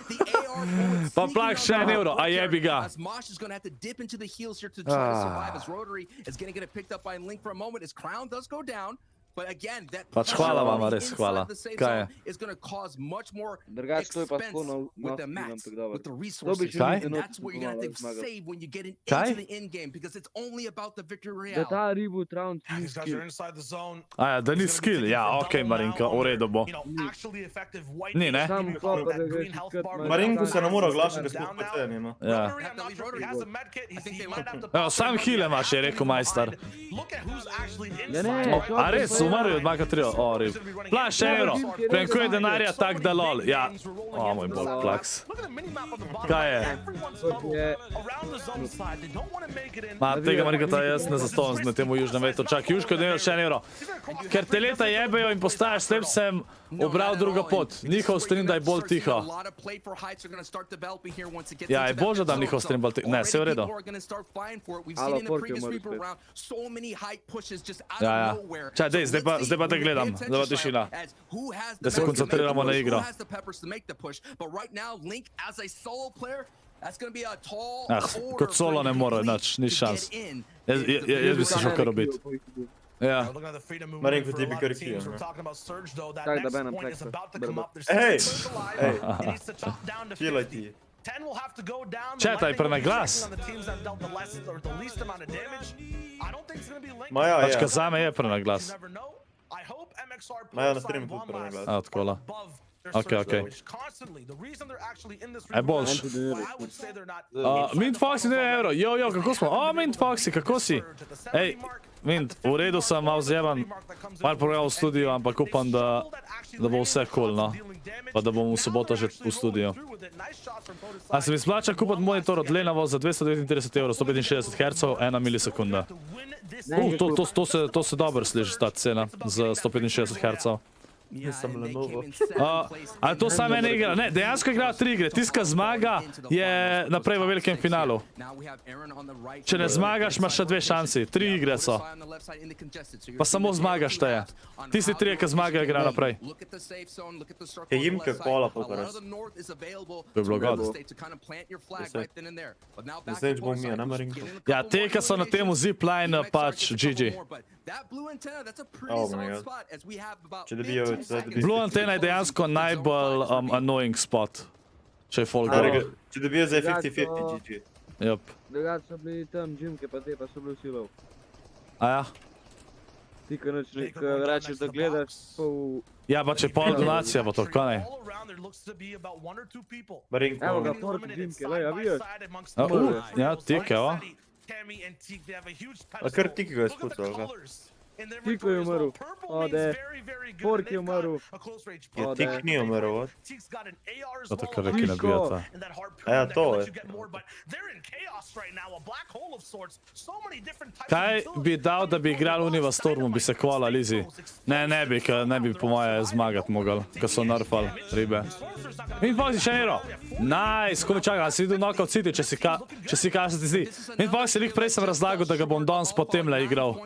Pa Plaks še 1 evro, a jebi ga. Mosh is going to have to dip into the heels here to try to survive as Rotary is going to get it picked up by Link for a moment. His crown does go down. But again, that Pač hvala vama, res hvala. Kaj je? is going to cause much more Drugače to je pa expense tako with the na max, tako dobro. with the To bi resources. še Kaj? And that's where you're going to have to zmagal. save when you get into Kaj? the end game because it's only about the victory Da royale. ta reboot round ni These guys skill. are inside the zone. A ja, da ni skill. Ja, okej, Marinko, v redu bo. You know, actually effective white. Ni, ne? Sam That pa da green greš health iskati bar. malo. Marinko se ne mora oglašati, ker Down smo now. PT nima. Ja. Rotary, I'm not sure if he has a med kit. He might have to Evo, sam heal imaš, je rekel majster. Look at who's actually Ja, ne, inside. čo A pa res, to je? umrl je od Maka trio. O, rib. Plaš 1 evro. Prenkuje denarja tak da lol. Ja. O, moj bog, Plaks. Look at the minimap on the bottom. Kaj je? Everyone's Kot bubbled je around the zone side. They don't want to make it in. Ma, tega Marinka, ta jaz ne zastojam na temu južnem vetru. Čak, Juško je doniril še 1 evro. Ker te leta jebejo in postajaš slep, sem obral drugo pot. Njihov stream da je bolj tiho. Ja, je bolj, da dam njihov stream bolj tiho. Ne, vse je v redu. Halo, Forky umrl spet. Ja, ja. Čaj, dej, zdaj pa te gledam. Zdaj pa tišina. Da se koncentriramo na igro. Ah, kot solo ne more, nič, ni šans. Jaz bi se šel kar ubiti. Ja. Looking at the freedom movement Marinko, for ti a bi lot kar of teams. kill, We're ne? talking about Surge though. That Tak, da next benem point is pleksa. about to come up. There's Ej! six alive. Ej! He needs to chop down to Filaj 50. ti. 10 will have to go down. The Četaj, Lightning will be prenaglas. checking on the teams that dealt the less or the least amount of damage. I don't think it's going to be Link. Maja Pač, je. ka zame je prenaglas. You never know. I hope MXR Maja na pulls streamu side tudi one prenaglas. last A, tkola. above their Okej, Surge okej. damage constantly. The reason they're actually in this Aj boljš. why I would say they're not Mint Foxy 2 evro. Jo, kako smo? O, Mint Foxy, kako si? Ej, Mint, v redu sem mal zjeban. Mal programov v studiu, ampak upam, da bo vse cool, no. Pa da bom v soboto že v studiu. A se mi splača kupiti monitor od Lenovo za 239 evrov, 165 Hz, 1 milisekunda. To se dobro sliši, ta cena za 165 Hz. Nisem Lenovo. Ali to samo ena igra? Ne, dejansko igrajo 3 igre. Tiska zmaga je naprej v velikem finalu. Če ne zmagaš, imaš še 2 šansi. 3 igre so. Pa samo zmagaš šteje. Tisti 3, ki zmagajo, igrajo naprej. Je jimka kola pokaraz. Bi bilo god. Zdaj bom mi, ne Marinko? Ja, te, ki so na temu zipline, pač GG. Oh my god. Če dobijo, zdaj dobijo. Blue antena je dejansko najbolj annoying spot. Če je full go. Če dobijo zdaj 50-50, GG. Yep. Drugače so bili tam džimke, pa te pa so bili vsi lov. A ja? Ti, ko noč rečeš, da gledaš pol... Ja, pa če pol donacija, pa to, kaj ne? Evo ga, Ford Jimke, lej, a vidiš? Ja, tik, evo. A kar Tiki ga je spucal, ga? Tiko je umrl. Ode. Fork je umrl. Ja, Tik ni umrl, od? To tako reki nabijata. Ja, to je. Kaj bi dal, da bi igral Univa Stormu, bi se kvala Lizi? Ne bi po moje zmagat mogel, ko so nerfali ribe. Minfox še ero. Nice, ko me čaka, si videl Knockout City, če si kaj se ti zdi. Minfox je lih prej sem razlagal, da ga bom danes potem le igral.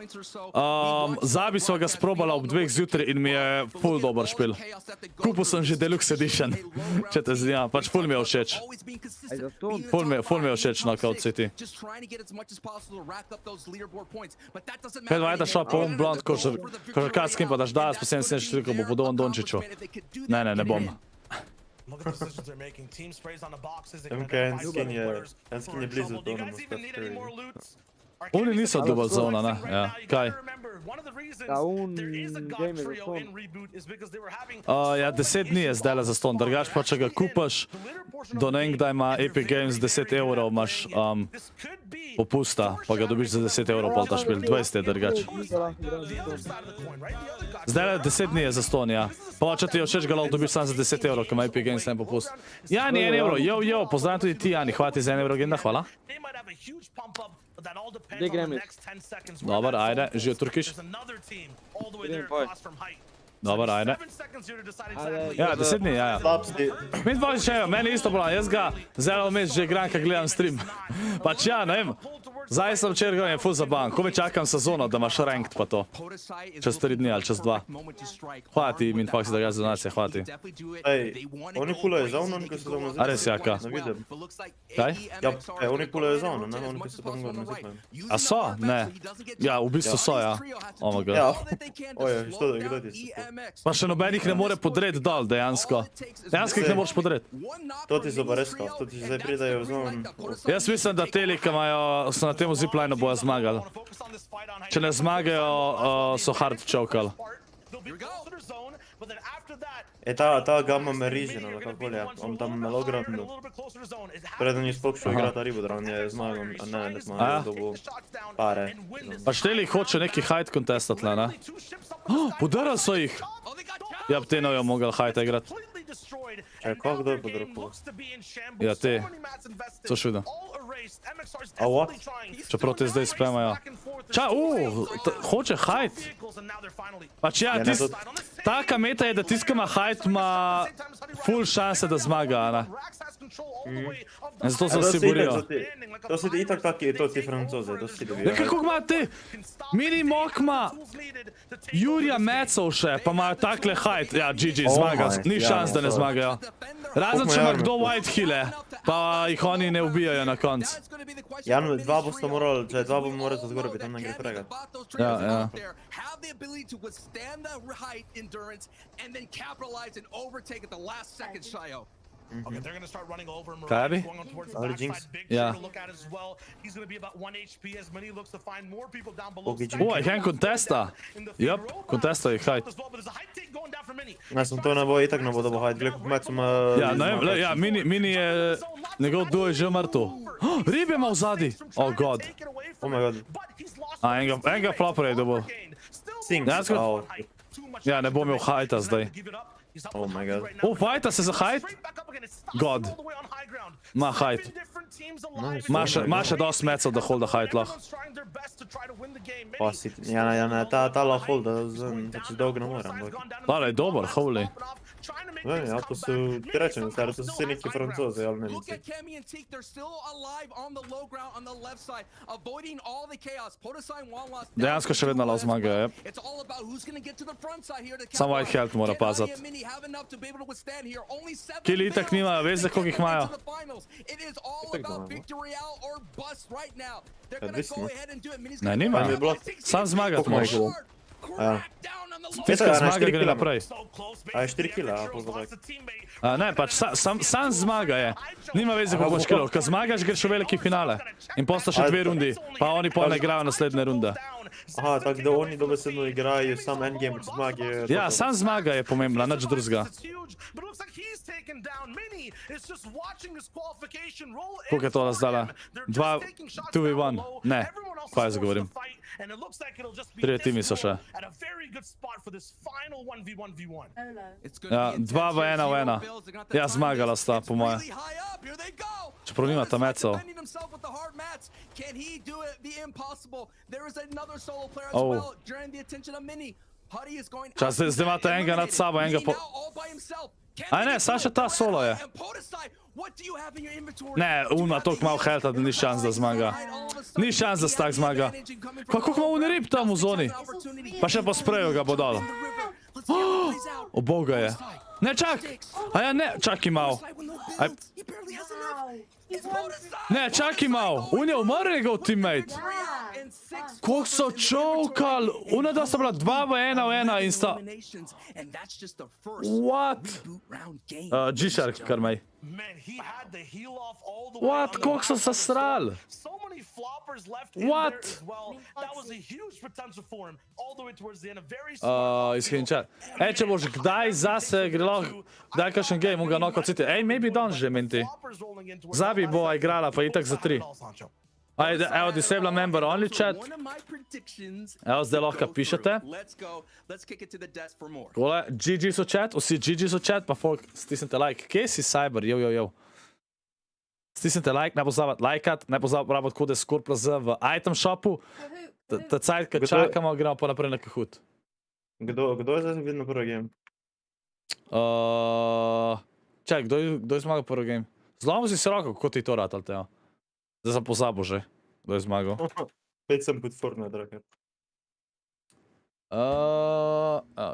Zabi sva ga sprobala ob 2 zjutraj in mi je ful dober špil. Kupil sem že Deluxe Edition, če te zanima, pač ful mi je všeč. Ful mi je všeč Knockout City. Kaj vajda šla po blond košarkarskim pa daš danes po 74, ko bo podoben Dončiću. Ne bom. En skin je blizu Donama, Oni niso double zona, ne? Ja, kaj? Ja, game je zaston. Ja, 10 dni je zdajle zaston, drugač pa če ga kupaš, do ne vem kdaj ima Epic Games 10 evrov, imaš popusta, pa ga dobiš za 10 evrov pol ta špil, 20 je drugač. Zdajle 10 dni je zaston, ja. Pa če ti je všeč ga lahko dobiš sam za 10 evrov, ko ima Epic Games en popust. Jani, 1 evro, pozdravljam tudi ti, Jani, hvala ti za 1 evro agenda, hvala. Gdje grem jaz? Dobar, ajde, živo Turkiš. Dobar, ajde. Ja, 10 dni, ja. Min pa še, meni isto bolan, jaz ga zelo mes že igram, kad gledam stream. Pač ja, ne vem, zdaj sem včer gledam je ful zabavan, ko me čakam sezono, da imaš ranked pa to. Čez 3 dni ali čez 2. Hvala ti, Minfox, da ga z donacije, hvala ti. Ej, oni pulajo zono, oni ko se doma zipajo. A res, jaka? Ne vidim. Kaj? Ja, oni pulajo zono, ne, oni ko se doma zipajo. A so? Ne. Ja, v bistvu so, ja. Oh my god. Ja, oje, što da, kdo ti se? Pa še nobenih ne more podred dol, dejansko. Dejansko jih ne moreš podred. To ti so pa res kao, to ti zdaj pridajo v zon. Jaz mislim, da teli, ki so na temu ziplineu bojo zmagali. Če ne zmagajo, so hard chokali. Ta gamma me rižena, da kako je, on tam melogramno. Preden je spok šel igrati Reboot, on je zmagal, a ne zmagal, dobil pare. Pač teli hoče neki hide contestat, ne? Podarali so jih! Ja, te ne jo mogli hide igrat. Kako, kdo je podrokal? Ja, te. Co še vidim? A what? Čeprav te zdaj spemajo. Hoče hide. Pač ja, taka meta je, da tiskama hide ima full šanse, da zmaga, ne? In zato se vsi borijo. To si itak taki, to ti francoze, to si dobijo. Ja, kako ima te? Mini Mok ima Jurija Mecov še, pa imajo takle hide. Ja, GG, zmaga, ni šans, da ne zmagajo. Razen, če ima kdo white hile, pa jih oni ne ubijajo na konc. Jan, 2 boste morali, če 2 bomo morali za zgore biti, tam ne gre pregat. Ja. Kaj bi? Ali Jinx? Ja. Jih en kontesta? Jep, kontesta jih hajt. Ja, sem to ne bo, itak ne bo, da bo hajt, gled, med sem... Ja, ne vem, ja, Mini je, njegov duo je že mrtev. Rib je imel vzadi. Oh god. Oh my god. A, enega flopper je dobil. Sing, ja, ne bom imel hajta zdaj. Oh my god. Fajta se za hajt? God. Ma hajt. Ma še dost mecov, da holda hajt lahko. Pa si, ja, ne, ta lahko holda, če dolgo ne moram. Dale, je dober, holy. Ja, to so, ti rečem, to so vsi neki francozi, ali ne neki. Dejansko še vedno lahko zmagajo, jep. Samo white health mora pazati. Kili itak nimajo veze, koliko jih imajo. Ne, nimajo. Sam zmagat moraš. Tiska zmaga gre naprej. A je 4 kila, a pol pa tak. Ne, pač sam zmaga je. Nima veze, kako boš kilov. Ko zmagaš, greš v veliki finale. In posta še 2 rundi, pa oni pol ne igrajo naslednje runde. Aha, tako da oni dobesedno igrajo sam endgame zmage. Ja, sam zmaga je pomembna, nič drugega. Koliko je to zdala? 2v1. Ne, kaj jaz govorim? 3 timi so še. Ja, 2v1. Ja, zmagala sta, po moje. Čeprav nima ta mecov. Čas, zdaj imate enega nad sabo, enega po... Aj ne, sad še ta solo je. Ne, ima toliko malo healtha, da ni šans, da zmaga. Ni šans, da stak zmaga. Koliko ima on rib tam v zoni? Pa še po spreju ga bo dal. O boga je. Ne, čak! A ja, ne, čakaj malo. Ne, čakaj malo. On je umrl njegov teammate. Koliko so čovkal? Ona da sta bila 2v1 in sta... What? G-Shark, kar mej. What? Koliko so se sral? What? Iskren chat. Ej, če boš kdaj zase grelo, kdaj kakšen game, on ga knockout city. Ej, maybe danes že, menti. Zabi bo igrala, pa itak za 3. Ajde, evo, disable member only chat. Evo, zdaj lahko pišete. Kole, GG so chat, vsi GG so chat, pa folk, stisnite like. Kje si Cyber, jo. Stisnite like, ne pozabite lajkat, ne pozabite uporabiti kode SCORPLZ v item shopu. Ta cajt, kad čakamo, gremo pa naprej na Kahoot. Kdo je zdaj vidno prvi game? Čak, kdo je zmagal prvi game? Zlomil si se roko, kako ti to ratal, Teo? Zdaj sem pozabil že, kdo je zmagal. Pet sem pod Fortnite, draker.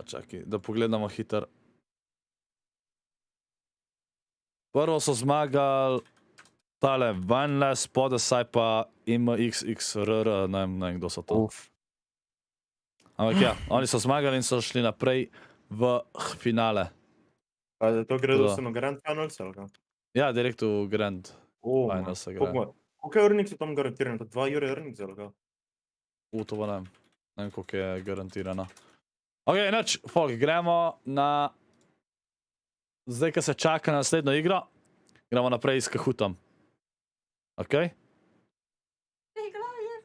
Čakaj, da pogledamo hiter. Prvo so zmagali tale Vanle, Spodesaj pa MXXRR, ne vem kdo so to. Ampak ja, oni so zmagali in so šli naprej v finale. A to gre dosebno Grand Finals, ali kaj? Ja, direkt v Grand Finals se gre. Koliko je Urnik so tam garantirano? 2 Jure Urnik, ali kaj? To pa ne vem. Ne vem, koliko je garantirano. Ok, nič, folk, gremo na... Zdaj, ko se čaka na naslednjo igro, gremo naprej s Kahootom. Ok?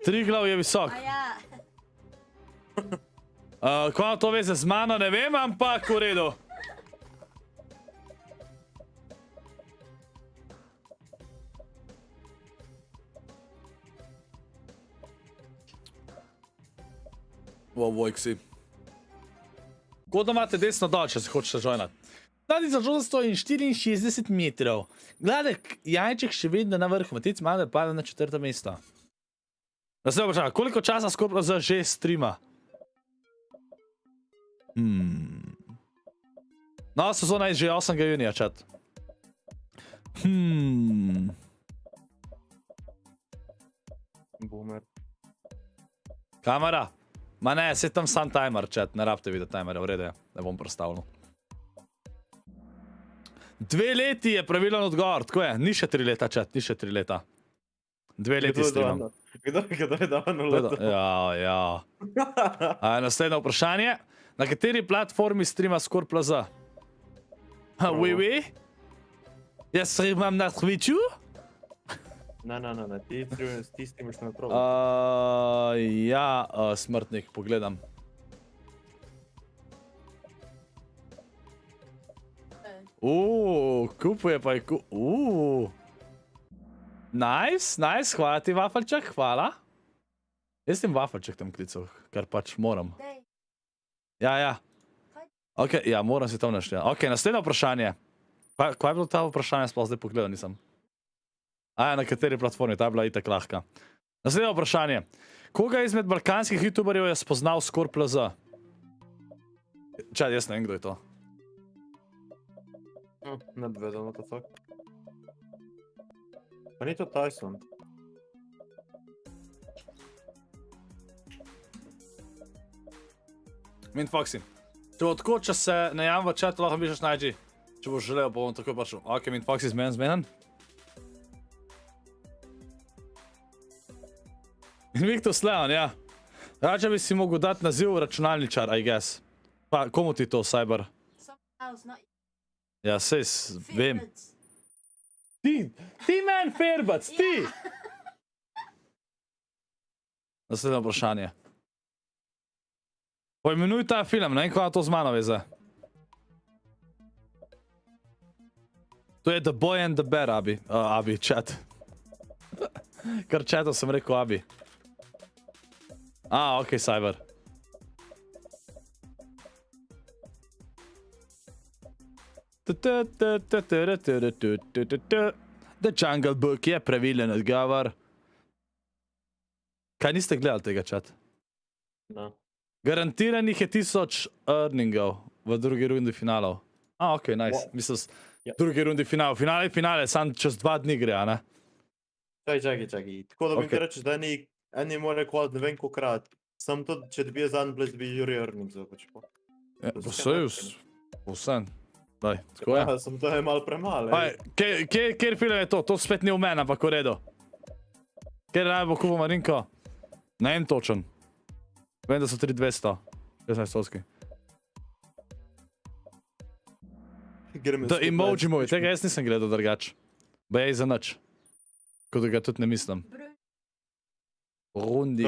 3 glav je visok. Kaj to veze z mano, ne vem, ampak v redu. Vojksi. Kodo imate desno dol, če se hočete joinati. 2864 metrov. Gladek jajček še vedno na vrhu. Matic Made pada na 4. mesto. Da se vprašam, koliko časa SCORPLZ že streama? No, sezona je že 8. junija, chat. Boomer. Kamera. Ma ne, se tam sam timer, chat, ne rabite videti timerja, v redu je, ne bom predstavljal. 2 leti je pravilen odgovor, tako je, ni še 3 leta, chat, ni še 3 leta. 2 leti streamam. Kdo je davno leto? Ja. Naslednje vprašanje. Na kateri platformi streama SCORPLZ? Oui? Jaz streamam na Twitchu? Ne, ti streamaš na probu. Ja, smrtnik, pogledam. Kupuje pa je Nice, hvala ti, Vafelček, hvala. Jaz sem Vafelček tam klical, ker pač moram. Ja. Ok, ja, moram si tam našli. Ok, naslednje vprašanje. Kaj je bilo ta vprašanje, sploh zdaj pogledal nisem. Na kateri platformi, ta je bila itak lahka. Naslednje vprašanje. Koga izmed balkanskih youtuberjev je spoznal SCORPLZ? Čad, jaz ne vem, kdo je to. Ne bi vedel, what the fuck. Pa ni to Tyson. Mint Foxy. Če bo tako, če se najam v chatu, lahko pišeš najdi. Če boš želel, pa bom tako prišel. Ok, Mint Foxy zmenen. Invictus Leon, ja. Rače bi si mogel dati naziv računalničar, I guess. Pa, komu ti to, Cyber? Ja, sej, vem. Ti men Fairbuds, ti! Naslednje vprašanje. Poimenuj ta film, ne vem, kako to z mano veze. To je The Boy and the Bear, Abi. Abi, chat. Kar chato sem rekel Abi. Ok, Cyber. The Jungle Book je pravilen odgovor. Kaj niste gledali tega, chat? No. Garantiranih je 1000 earningov v drugi rundi finalov. Ok, nice. Mislim, drugi rundi finalov. Finale, sam čez 2 dni gre, a ne? Čakaj. Tako da mi ti rečeš, da eni more kvalt ne vem kokrat. Sam tudi, če dobijo zadnji place, bi juri earningsov pač po. Vsem. Daj, tako je. Ja, sem to je malo premalo. Kjer film je to? To spet ni v meni, ampak v redu. Kjer je najbolj kupo Marinko? Ne vem točen. Vem, da so 3200. 16-ovski. The Emoji Movie, tega jaz nisem gledal drugač. Bej za nič. Kot da ga tudi ne mislim. Rundi.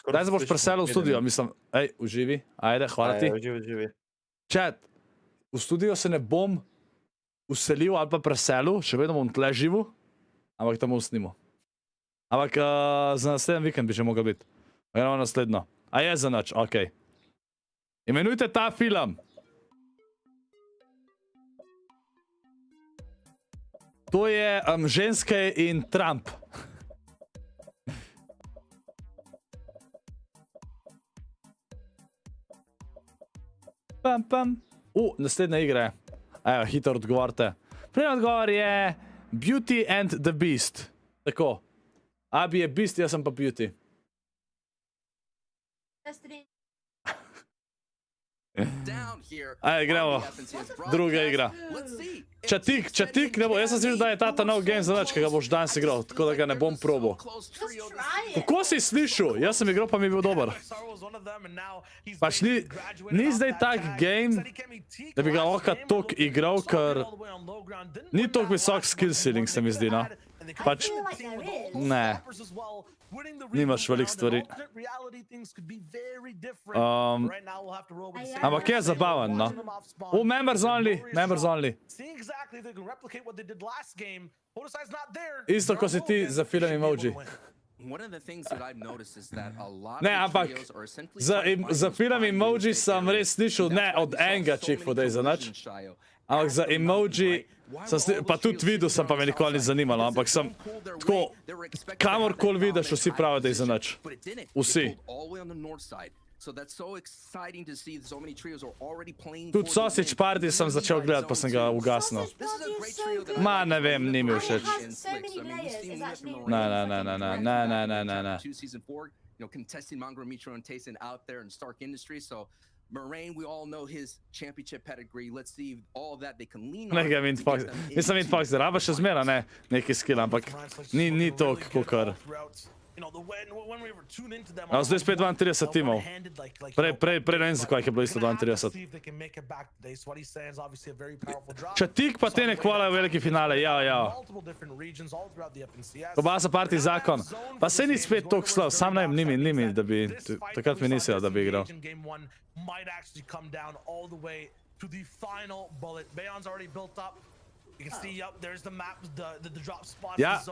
Daj se boš preselil v studio, mislim. Ej, uživi. Ajde, hvala ti. Uživi. Chat, v studio se ne bom uselil ali pa preselil, še vedno bom tle živel, ampak tam bom snimal. Ampak za naslednji vikend bi že mogel biti. Gremo naslednjo. A je za nič, okej. Imenujte ta film. To je Ženske in Trump. Naslednja igra je. Evo, hitro odgovorite. Prvi odgovor je Beauty and the Beast. Tako. Abi je Beast, jaz sem pa Beauty. Ajde, gremo. Druga igra. Čatik, ne bo, jaz sem si da je ta nov game za nič, ki ga boš danes igral, tako da ga ne bom probal. Kako si slišal? Jaz sem igral, pa mi je bil dober. Pač ni zdaj tak game, da bi ga lahko toliko igral, ker ni toliko visok skill ceiling, se mi zdi, no. Pač, ne. Nimaš velik stvari. Ampak je zabaven, no. Members only. Isto, ko si ti za film emoji. Ne, ampak za film emoji sem res slišal, ne od enega chickfoodaj za nič. Ampak za emoji, pa tudi videl sem, pa me nikoli ni zanimalo, ampak sem tako, kamorkoli vidiš, vsi pravijo, da je za nič. Vsi. Tudi Sausage Party sem začel gledati, pa sem ga ugasnil. Ma, ne vem, ni mi všeč. Ne. Moraine, we all know his championship pedigree. Let's see all of that they can lean on. Nekaj Mint Fox. Mislim, Mint Fox, da raba še zmera, ne, neki skill, ampak ni toliko, kakor. Zdaj spet 32 timov. Prej ne vem, zakaj je bilo isto 32. Čatik pa te ne kvalajo veliki finale, ja. Kobasa Party zakon. Pa se ni spet toliko slab, sam ne vem, ni mi, da bi, takrat mi nisel, da bi igral. Ja,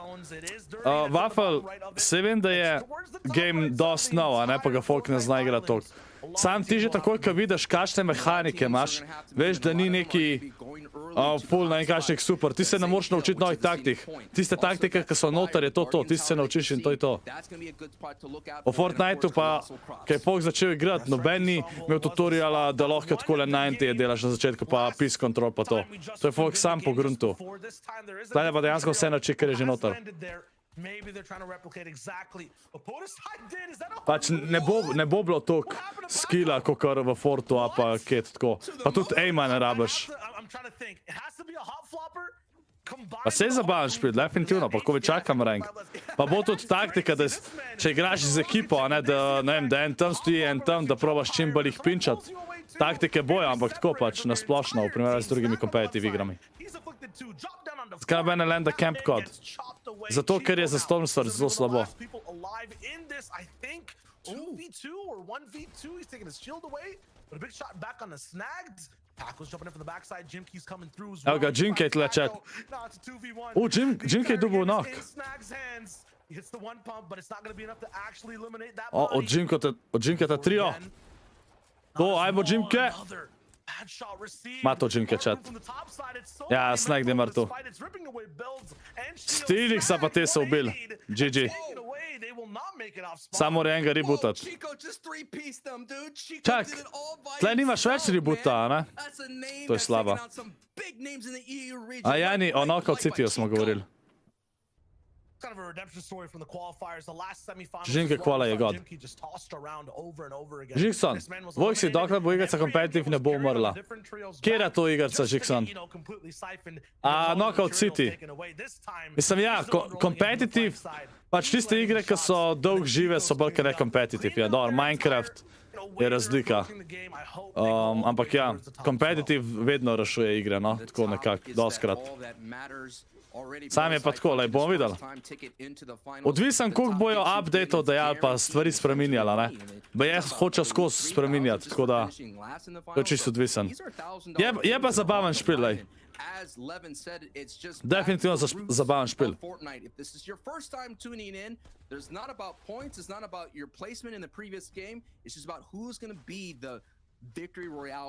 Waffle, se vem, da je game dost nov, a ne, pa ga folk ne zna igrati toliko. Sam ti že takoj, ko vidiš, kakšne mehanike imaš, veš, da ni neki full na nekakšnih super. Ti se ne moraš naučiti novih taktik. Tiste taktike, ki so noter, je to. Ti se naučiš in to je to. O Fortniteu pa, ko je folk začel igrati, noben ni imel tutoriala, da lahko takole 90 delaš na začetku, pa peace control pa to. To je folk sam po gruntu. Zdaj pa dejansko vse nauči, ker je že noter. Maybe they're trying to replicate exactly what PODESCORP did. Is that a Pač ne bo bilo toliko skilla, kakor v Fortu, a pa Ked tako. Pa tudi aima ne rabiš. I'm trying to think. It has to be a hot flopper. Pa se je zabaven špil, definitivno, pa ko vi čakam rank. Pa bo tudi taktika, da če igraš z ekipo, a ne, da en tam stoji, en tam, da probaš čim bolj jih pinčat. Taktike boja, ampak tako pač, nasplošno, v primeru z drugimi competitive igrami. Zakaj mene lenda camp code? Zato, ker je za Stormstar zelo slabo. 2v2 or 1v2, he's taking his shield away, but a big shot back on the snags. Tackle's jumping in from the backside. Jimkey's coming through as well. Evo ga, Jimkey tle chat. No, it's a 2v1. Jimkey dobil knock. He hits the one pump, but it's not going to be enough to actually eliminate that Od Jimkey ta trio. To, ajmo Jimkey. Ma to Jimkey chat. Ja, snag je mrtev. Stilix pa te so ubili. GG. Samo mora enega rebootat. Čak, tle nimaš več reboota, ne? To je slaba. A Jani, o Knockout Cityju smo govorili. Žinke kvala je god. Žikson, Vojksi, dokler bo igrica competitive, ne bo umrla. Kjer je to igrica, Žikson? A Knockout City. Mislim, ja, competitive, pač tiste igre, ki so dolg žive, so bolj kar ne competitive. Ja, dobro, Minecraft je razlika. Ampak ja, competitive vedno rešuje igre, no, tako nekako, doskrat. Sam je pa tako, lej, bomo videli. Odvisen, koliko bojo updateov dajali, pa stvari spreminjala, ne? Ba jaz hoče skozi spreminjati, tako da, to je čisto odvisen. Je pa zabaven špil, lej. Definitivno zabaven špil.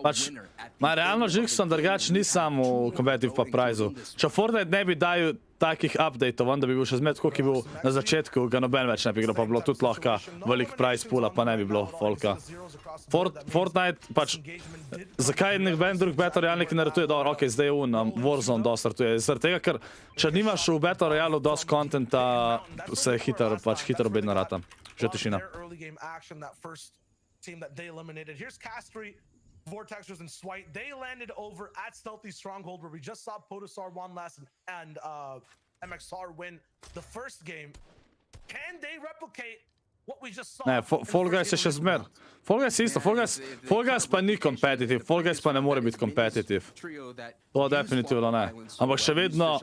Pač, ma realno Žikson drugač ni sam v competitive pa prizu. Če Fortnite ne bi dajal takih updateov, onda bi bil še zmed, koliko je bil na začetku, ga noben več ne bi igral, pa bilo tudi lahko velik prize poola, pa ne bi bilo folka. Fortnite, pač, zakaj noben drug Battle Royale neki naratuje, dobro, ok, zdaj je Warzone dosti ratuje, zaradi tega, ker če nimaš v Battle Royale dosti contenta, se hitro bedno rata. Že tišina. Team that they eliminated. Here's Castry, Vortexers, and Swite. They landed over at Stealthy Stronghold, where we just saw PODESCORP won last and MXR win the first game. Can they replicate what we just saw? Ne, Fall Guys je še zmer. Fall Guys je isto. Fall Guys pa ni competitive. Fall Guys pa ne more biti competitive. To definitivno ne. Ampak še vedno,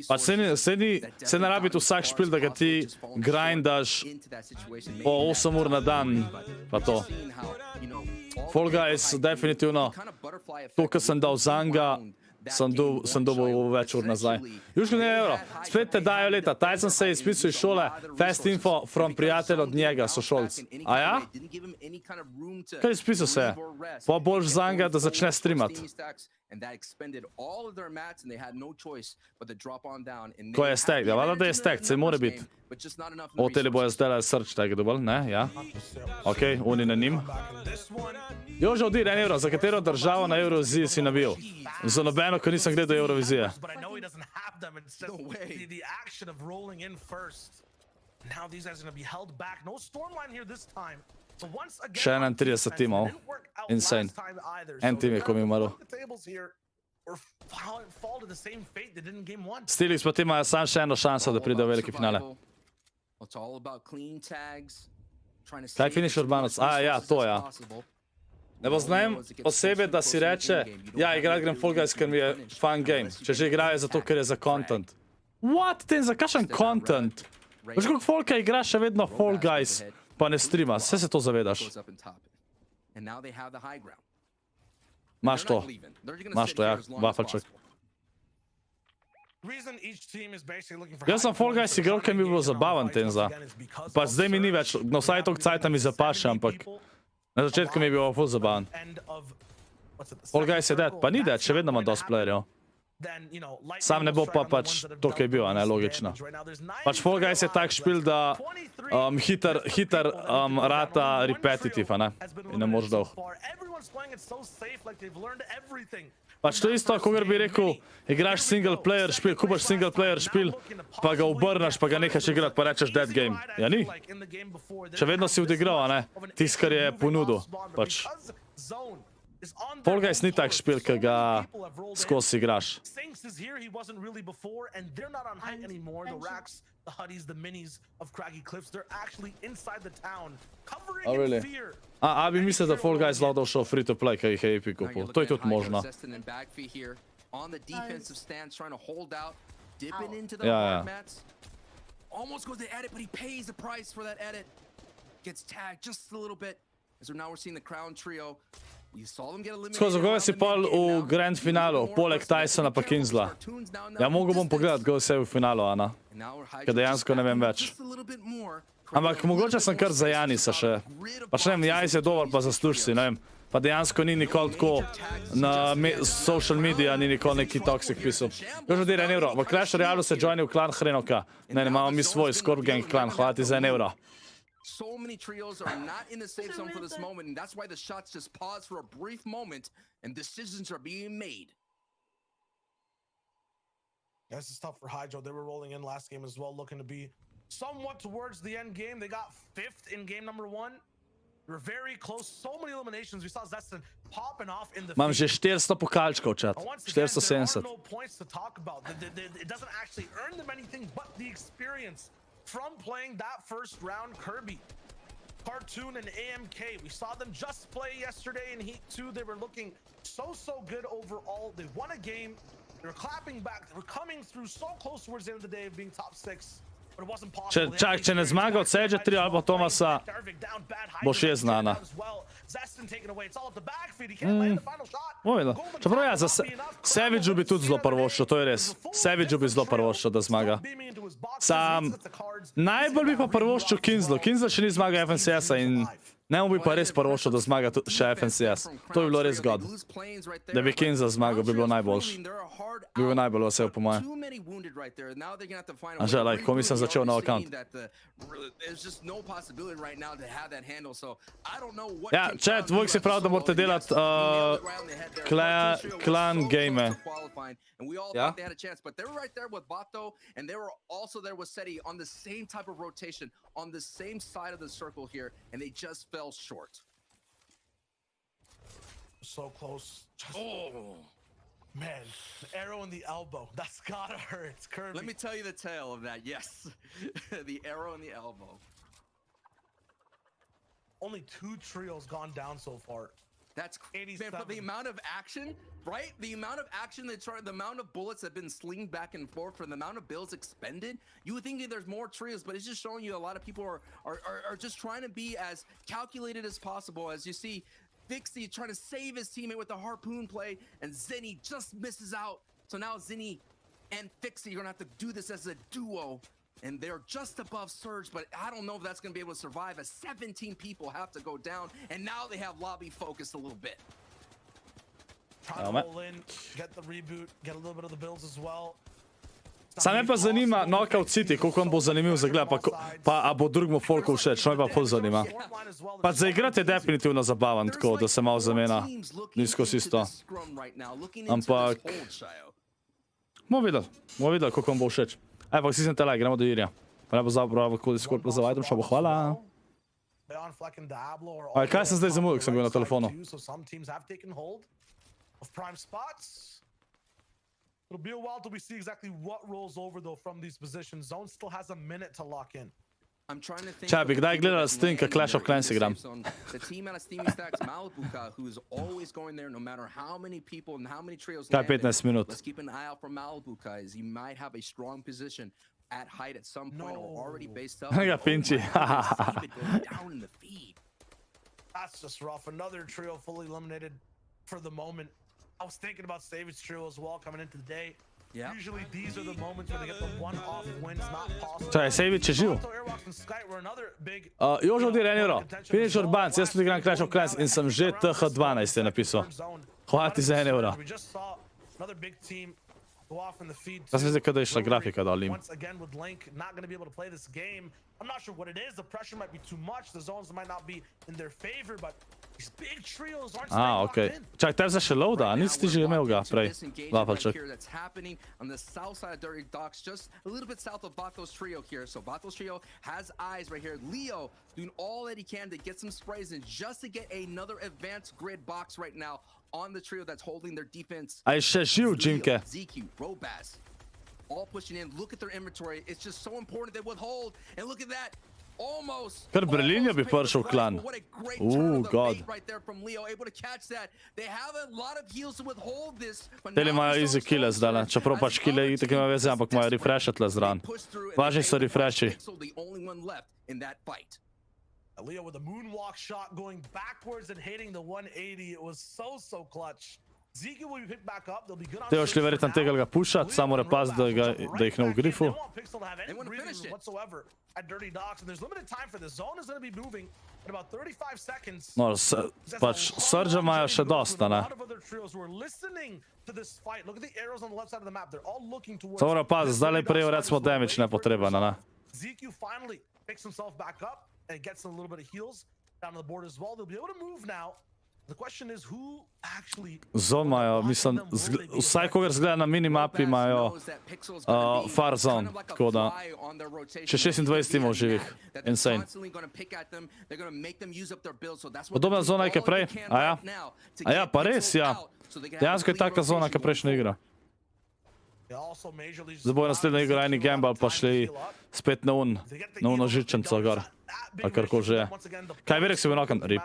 pa se ne rabi tu vsak špil, da ga ti grindaš po 8 ur na dan, pa to. Fall Guys definitivno, to, kar sem dal zanga, sem dobil več ur nazaj. Južko ne evro, spet te dajo leta. Tyson se je izpisal iz šole, fast info from prijatelj od njega, sošolc. A ja? Kaj izpisal se je? Pa boljš zanga, da začne streamat. Ko je stack, ja, valjda da je stack, se mora biti. O, tele bojo zdaj search tag dobil, ne, ja. Ok, oni na njim. Jože odir 1 evro, za katero državo na Euroviziji si navijal? Za nobeno, ko nisem gledal Eurovizije. Še 31 timov. Insane. En tim je, ko mi je umrl. Stilix pa ti imajo sam še eno šanso, da pride v veliki finale. Kaj finish Urbanoc? A, ja, to ja. Ne poznajem posebej, da si reče, ja, igrat grem Fall Guys, ker mi je fun game. Če že igrajo zato, ker je za content. What? Ten za kakšen content? Veš, koliko folka igra še vedno Fall Guys, pa ne streama. Vse se to zavedaš. Maš to, ja, vafelček. Jaz sem Fall Guys igral, ker mi je bilo zabaven tenza. Pa zdaj mi ni več, no vsaj toliko cajta mi zapaše, ampak na začetku mi je bilo ful zabaven. Fall Guys je dead, pa ni dead, še vedno ima dosti playerjev. Sam ne bo pa pač to, kaj je bil, a ne, logično. Pač Fall Guys je tak špil, da hiter rata repetitive, a ne, in ne moraš dolg. Pač to isto, kogar bi rekel, igraš single player špil, kupaš single player špil, pa ga obrnaš, pa ga nekaš igrati, pa rečeš dead game. Ja ni. Še vedno si odigral, a ne? Tis, kar je ponudil. Pač. Fall Guys ni tak špil, ki ga skozi igraš. The Huddies, the minis of Craggy Cliffs, they're actually inside the town, covering Oh, really? in fear. A bi mislil, da Fall Guys lahko šel free to play, kaj jih je Epic kupil. To je tudi možno. On the defensive stance, trying to hold out, dipping into the Yeah, hard mats. Almost goes to edit, but he pays the price for that edit. Gets tagged just a little bit. As now we're seeing the Crown Trio. You saw them get eliminated. Skozi koga si pol v grand finalu, poleg Tysona pa Kinsla. Ja, mogel bom pogledati, kdo se je v finalu, Ana. Ker dejansko ne vem več. Ampak mogoče sem kar za Janisa še. Pač ne vem, Janis je dober, pa zasluži si, ne vem. Pa dejansko ni nikoli tako na social media, ni nikoli neki toksik pisal. Još od 1 euro. V Clash Royale se joinil klan Hrenoka. Ne, imamo mi svoj Scorp Gang klan, hvala ti za 1 euro. So many trios are not in the safe zone for this moment, and that's why the shots just pause for a brief moment, and decisions are being made. This is tough for Hydro. They were rolling in last game as well, looking to be somewhat towards the end game. They got 5th in game number 1. They were very close. So many eliminations. We saw Zestin popping off in the Imam že 400 pokalčkov, chat. 470. No points to talk about. It doesn't actually earn them anything but the experience from playing that first round. Kirby, Cartoon, and AMK. We saw them just play yesterday in Heat 2. They were looking so good overall. They won a game. They were clapping back. They were coming through so close towards the end of the day of being top 6. But it wasn't possible. Če ne zmaga od Sedge 3 ali pa Tomasa, bo 6 znana. Čeprav ja, za Savage bi tudi zelo prvoščil, to je res. Savage bi zelo prvoščil, da zmaga. Sam, najbolj bi pa prvoščil Kinslu. Kinsla še ni zmagal FNCS-a in njemu bi pa res prvoščil, da zmaga še FNCS. To bi bilo res god. Da bi Kinsla zmagal, bi bilo najboljši. Bi bilo najbolj vesel, po moje. Anže, like, ko mislim začel nov account. Ja, chat, Vojk si prav, da morate delati clan game. Ja? They had a chance, but they were right there with Bato, and they were also there with Seti on the same type of rotation, on the same side of the circle here, and they just fell short. So close. Man, the arrow in the elbow. That's gotta hurt. It's Kirby. Let me tell you the tale of that. Yes, the arrow in the elbow. Only 2 trios gone down so far. That's crazy, man, for the amount of action, right? The amount of action the amount of bullets that have been slinged back and forth, for the amount of builds expended, you would think that there's more trios, but it's just showing you a lot of people are just trying to be as calculated as possible. As you see, Vixie trying to save his teammate with the harpoon play, and Zinni just misses out. So now Zinni and Fixie are gonna have to do this as a duo. And they're just above Surge, but I don't know if that's going to be able to survive as 17 people have to go down, and now they have lobby focused a little bit. Trying to roll in, get the reboot, get a little bit of the builds as well. Sam me pa zanima Knockout City, koliko vam bo zanimiv za gled, pa a bo drugmu folku všeč, to me pa ful zanima. Pa za igrati je definitivno zabavan, tako da se malo zamena, nisko si isto. Ampak, bomo videli, koliko vam bo všeč. Aj, pa si sem tele, gremo do Irija. Pa ne bo zabravo, CODE SCORPLZ za Vajtom, še bo hvala. Aj, kaj sem zdaj zamudil, ko sem bil na telefonu? It'll be a while till we see exactly what rolls over though from these positions. Zone still has a minute to lock in. I'm trying to think. Čaj, bi kdaj gledala Stinka Clash of Clans igram? The team out of Steamy Stacks, Malibuka, who is always going there no matter how many people and how many trios. Kaj 15 minut. Let's keep an eye out for Malibuka, as he might have a strong position at height at some point or already based up. Ga Finči. Down in the feed. That's just rough. Another trio fully eliminated for the moment. I was thinking about Savage trio as well coming into the day. Yeah. Usually these are the moments where they get the one-off wins, not possible. Čaj, Savage je živ. Jožo od 1 euro. Finish Urban, jaz tudi igram Clash of Clans in sem že TH12 je napisal. Hvala ti za 1 euro. Jaz mislim, da je šla grafika dol im. I'm not sure what it is. The pressure might be too much. The zones might not be in their favor, but These big trios aren't A, okej. Čak, tebi za showdown, a nisi ti že imel ga prej, Vafalček. That's happening on the south side of Dirty Docks, just a little bit south of Bato's trio here. So Bato's trio has eyes right here. Leo doing all that he can to get some sprays in just to get another advanced grid box right now on the trio that's holding their defense. A jeszcze živ, Jimke. ZQ, Robaz, all pushing in. Look at their inventory. It's just so important they withhold. And look at that. Almost. Kar Berlinja bi prišel klan. God. Right there from Leo, able to catch that. They have a lot of heals to withhold this. Teli imajo easy kille zdaj, čeprav pač kille itak ima veze, ampak imajo refresh tle zran. Važni so refreshi. The only one left in that fight. Leo with a moonwalk shot going backwards and hitting the 180. It was so clutch. Zeke will be picked back up. They'll be good on. Te šli verjetno tega ga pušat, samo repaz da ih ne v grifu. At Dirty Docks, and there's limited time for this. Zone is going to be moving in about 35 seconds. No, pač Surge imajo še dosta, ne. A lot of other trios who are listening to this fight. Look at the arrows on the left side of the map. They're all looking towards. Samo repaz, zdaj le prej recimo damage nepotreben, ne. ZQ finally picks himself back up and gets a little bit of heals down to the board as well. They'll be able to move now. The question is who actually. Zone imajo, mislim, vsaj kogar zgleda na minimapi imajo far zone, tako da še 26 timov živih. Insane. Podobna zona je kaj prej? A ja, pa res, ja. Dejansko je taka zona, kaj prejšnja igra. Zdaj bojo naslednja igra eni gambal, pa šli spet na uno žičenco gor. A karkoli že je. Kaj verjek si bil nokan? Rip.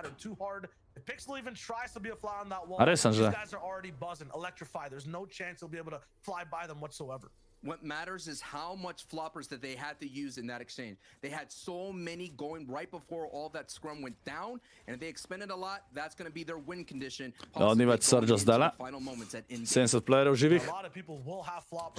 Pixel even tries to be a fly on that wall. A res sem že. These guys are already buzzing, electrified. There's no chance he'll be able to fly by them whatsoever. What matters is how much floppers that they had to use in that exchange. They had so many going right before all that scrum went down, and if they expended a lot, that's going to be their win condition. No, ni več Surge zdaj. 70 playerov živih.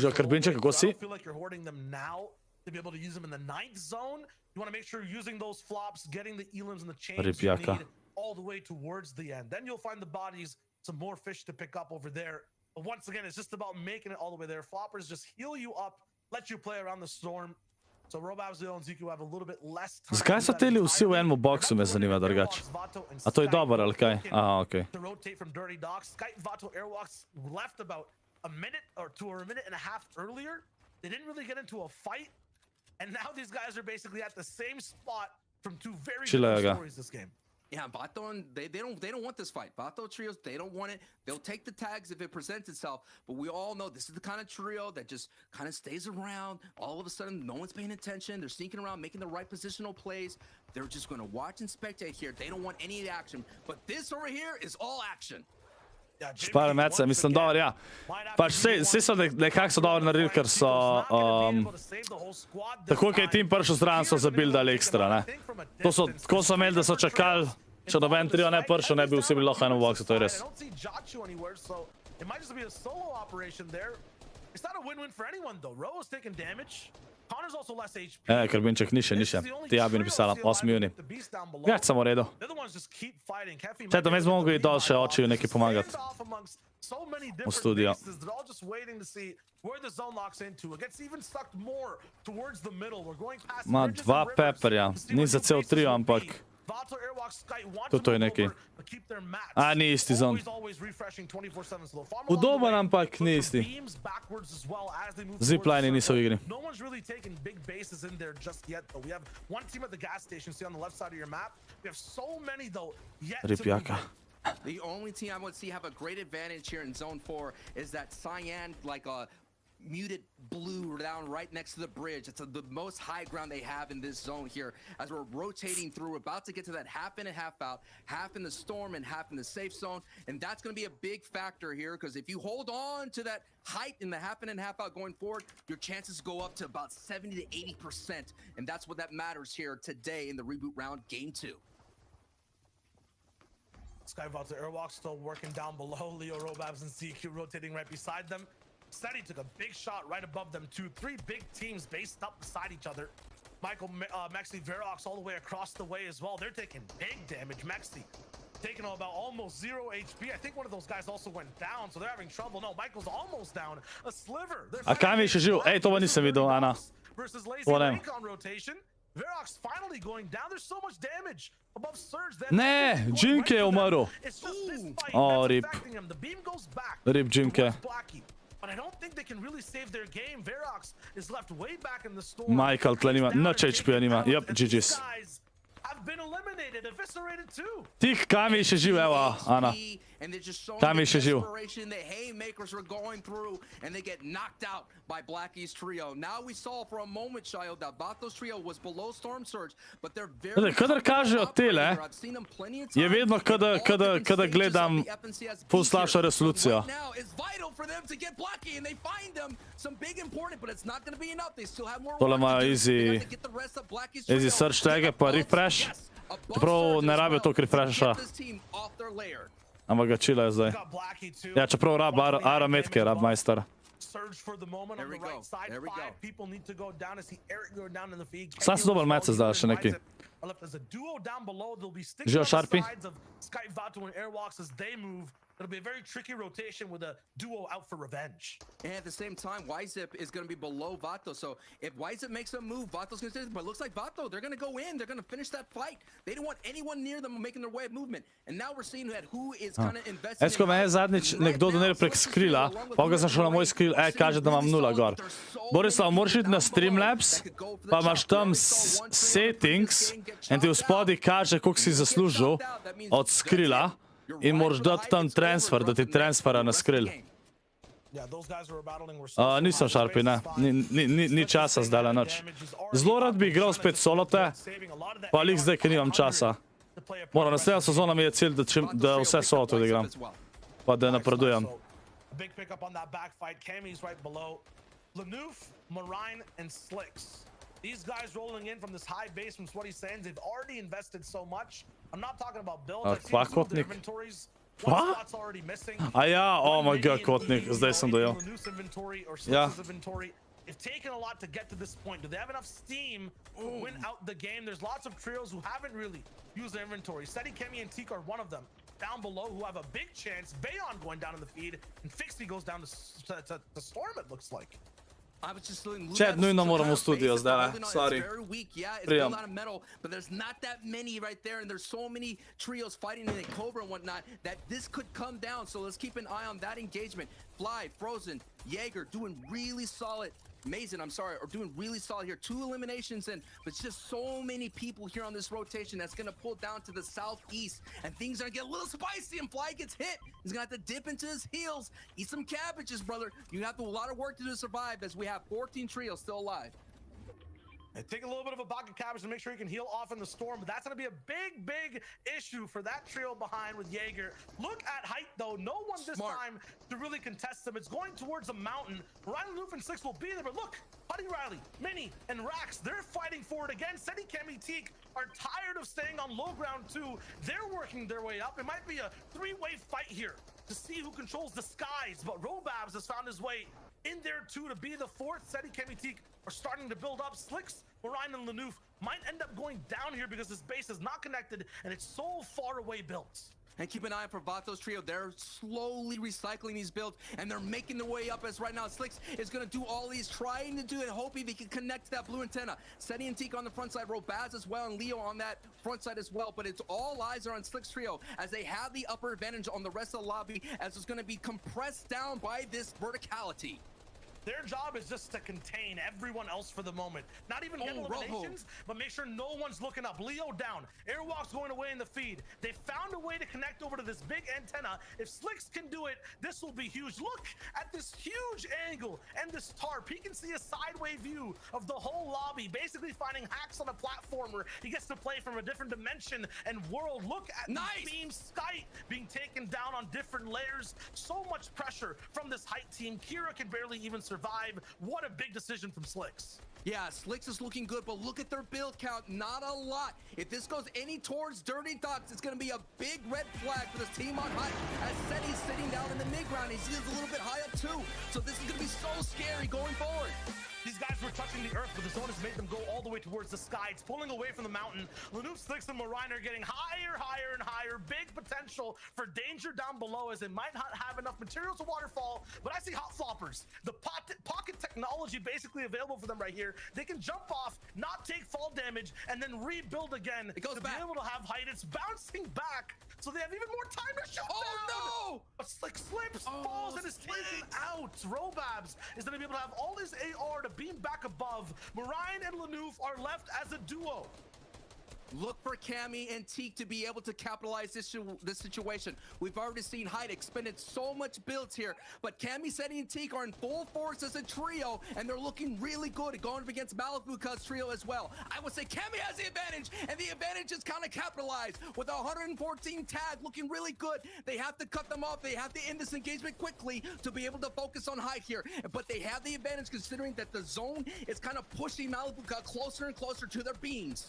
Že Krbinček, kako si? I feel like you're hoarding them now to be able to use them in the 9th zone. You want to make sure you're using those flops, getting the elims and the chains you need all the way towards the end. Then you'll find the bodies, some more fish to pick up over there. But once again, it's just about making it all the way there. Floppers just heal you up, let you play around the storm. So Robab, Zeo and ZQ have a little bit less time. Zakaj so teli vsi v enem boxu, me zanima drugače? A to je dobro ali kaj? Aha, okej. To rotate from Dirty Docks, Skype Vato Airwalks left about a minute or a minute and a half earlier. They didn't really get into a fight. And now these guys are basically at the same spot from two very different stories this game. Yeah, Vato, they don't want this fight. Vato trios, they don't want it. They'll take the tags if it presents itself. But we all know this is the kind of trio that just kind of stays around. All of a sudden, no one's paying attention. They're sneaking around, making the right positional plays. They're just going to watch and spectate here. They don't want any action. But this over here is all action. Špare mece, mislim, dobro, ja. Pač vsi so nekako so dobro naredili, ker so tako, kaj je tim prišel zraven, so zabildali ekstra, ne. To so, tako so imeli, da so čakali, če noben trio ne prišel, ne bi vsi bili lahko eno v boxu, to je res. Krbinček ni še. Ti ja bi napisala, 8 juni. Gač samo redo. Če to mes mogo i dol še očiju neki pomagat. V studio. Ma 2 pepperja. Ni za cel trio, ampak to je neki. A, ni isti zon. Udoben, ampak ni isti. Zipline niso v igri. Rip jaka. The only team I would see have a great advantage here in zone 4 is that cyan, like a muted blue down right next to the bridge. It's the most high ground they have in this zone here as we're rotating through, about to get to that half in and half out, half in the storm and half in the safe zone. And that's going to be a big factor here, because if you hold on to that height in the half in and half out going forward, your chances go up to about 70 to 80%. And that's what that matters here today in the reboot round, game 2. Skyvault's Airwalk still working down below. Leo, Robabs, and CQ rotating right beside them. Steady took a big shot right above them too. 3 big teams based up beside each other. Michael, Maxi, Verox all the way across the way as well. They're taking big damage. Maxi taking about almost 0 HP. I think one of those guys also went down, so they're having trouble. No, Michael's almost down. A sliver. A kam je še živ? Ej, to nisem videl, Ana. Versus Lazy Lake on rotation. Verox finally going down. There's so much damage above Surge. Ne, Jimke je umrl. O, rip. Rip Jimke. But I don't think they can really save their game. Verox is left way back in the storm. Michael tle nima, nič HP-a nima. Yep, GG's. Have been eliminated, eviscerated too. Tih, kam je še živ, evo, Ana. Kam je še živ. The haymakers were going through and they get knocked out by Blackie's trio. Now we saw for a moment, Child, that Vatos trio was below Storm Surge, but they're very... Kadar kažejo tele, je vedno kada gledam full slabša resolucija. Tole imajo easy search tagge pa refresh. Čeprav ne rabijo toliko refresha. Ampak ga chillajo zdaj. Ja, čeprav rab arametke, rab majster. Sam se dober mece zdaj še neki. Žijo Sharpie? It'll be a very tricky rotation with a duo out for revenge. And at the same time, YZip is going to be below Vato. So if YZip makes a move, Vato's going to stay. But it looks like Vato, they're going to go in. They're going to finish that fight. They don't want anyone near them making their way of movement. And now we're seeing that who is kind of investing. Esko me je zadnjič nekdo doniral prek skrila, pa ga sem šel na moj skril, kaže da imam 0 gor. Borislav, moraš iti na Streamlabs, pa imaš tam settings in ti v spodaj kaže, koliko si zaslužil od skrila. In moraš dati tam transfer, da ti transfera na skril. Nisem Sharpie, ne. Ni časa zdaj nič. Zelo rad bi igral spet solote, pa lik zdaj, ker nimam časa. Moram, naslednja sezona mi je cilj, da vse solote odigram. Pa da napredujem. These guys rolling in from this high base from what he's saying, they've already invested so much. I'm not talking about builds. I've seen some of their inventories. One spot's already missing. A ja, oh my god, kotnik, zdaj sem dojel. Ja. It's taken a lot to get to this point. Do they have enough steam to win out the game? There's lots of trios who haven't really used their inventory. Seti, Kemi, and Teak are one of them. Down below, who have a big chance. Bayon going down in the feed, and Fixie goes down to Storm, it looks like. Chat, nujno moram v studio zdaj, sorry. Prijam. But there's not that many right there, and there's so many trios fighting in Cobra and whatnot that this could come down. So let's keep an eye on that engagement. Fly, Frozen, Jaeger doing really solid. Mason, I'm sorry, are doing really solid here. 2 eliminations in, but it's just so many people here on this rotation that's going to pull down to the southeast, and things are going to get a little spicy, and Fly gets hit. He's going to have to dip into his heels, eat some cabbages, brother. You have a lot of work to do to survive, as we have 14 trios still alive. Take a little bit of a bucket cabbage to make sure he can heal off in the storm, but that's going to be a big issue for that trio behind with Jaeger. Look at height, though. No one this time to really contest them. It's going towards a mountain. Ryan Loof and Six will be there, but look, Buddy Riley, Mini, and Rax, they're fighting for it again. Seti, Kemi, Teak are tired of staying on low ground, too. They're working their way up. It might be a 3-way fight here to see who controls the skies, but Robabs has found his way in there too to be the 4th. Seti, Kemi, Teak are starting to build up. Slicks, Orion, and Lanoof might end up going down here because this base is not connected and it's so far away built. And keep an eye for Vatos trio. They're slowly recycling these builds, and they're making their way up as right now Slicks is going to do all he's trying to do and hoping he can connect to that blue antenna. Seti and Teak on the front side, Robaz as well, and Leo on that front side as well. But it's all eyes are on Slicks trio as they have the upper advantage on the rest of the lobby, as it's going to be compressed down by this verticality. Their job is just to contain everyone else for the moment. Not even get eliminations, but make sure no one's looking up. Leo down. Airwalk's going away in the feed. They found a way to connect over to this big antenna. If Slicks can do it, this will be huge. Look at this huge angle and this tarp. He can see a sideway view of the whole lobby, basically finding hacks on a platformer. He gets to play from a different dimension and world. Look at the beam Skype being taken down on different layers. So much pressure from this height team. Kira can barely even survive. What a big decision from Slicks. Yeah, Slicks is looking good, but look at their build count. Not a lot. If this goes any towards Dirty Thoughts, it's going to be a big red flag for this team on high. As Seti's sitting down in the mid-ground, he sees a little bit high up too. So this is going to be so scary going forward. These guys were touching the earth, but the zone has made them go all the way towards the sky. It's pulling away from the mountain. Lanoof, Slicks, and Marine are getting higher, higher, and higher. Big potential for danger down below, as it might not have enough materials to waterfall, but I see hot floppers. The pocket technology basically available for them right here. They can jump off, not take fall damage, and then rebuild again It goes to back. be able to have height. It's bouncing back, so they have even more time to shoot down. Oh It's like slips, Oh, falls, and is taken slips. out. Robabs is gonna be able to have all his AR to beam back above. Mariah and Lanouf are left as a duo. Look for Cammy and Teak to be able to capitalize this situation. We've already seen Hyde expended so much builds here, but Cammy, Seti, and Teak are in full force as a trio, and they're looking really good going up against Malibuka's trio as well. I would say Cammy has the advantage, and the advantage is kind of capitalized with 114 tag looking really good. They have to cut them off. They have to end this engagement quickly to be able to focus on Hyde here, but they have the advantage considering that the zone is kind of pushing Malibuka closer and closer to their beams.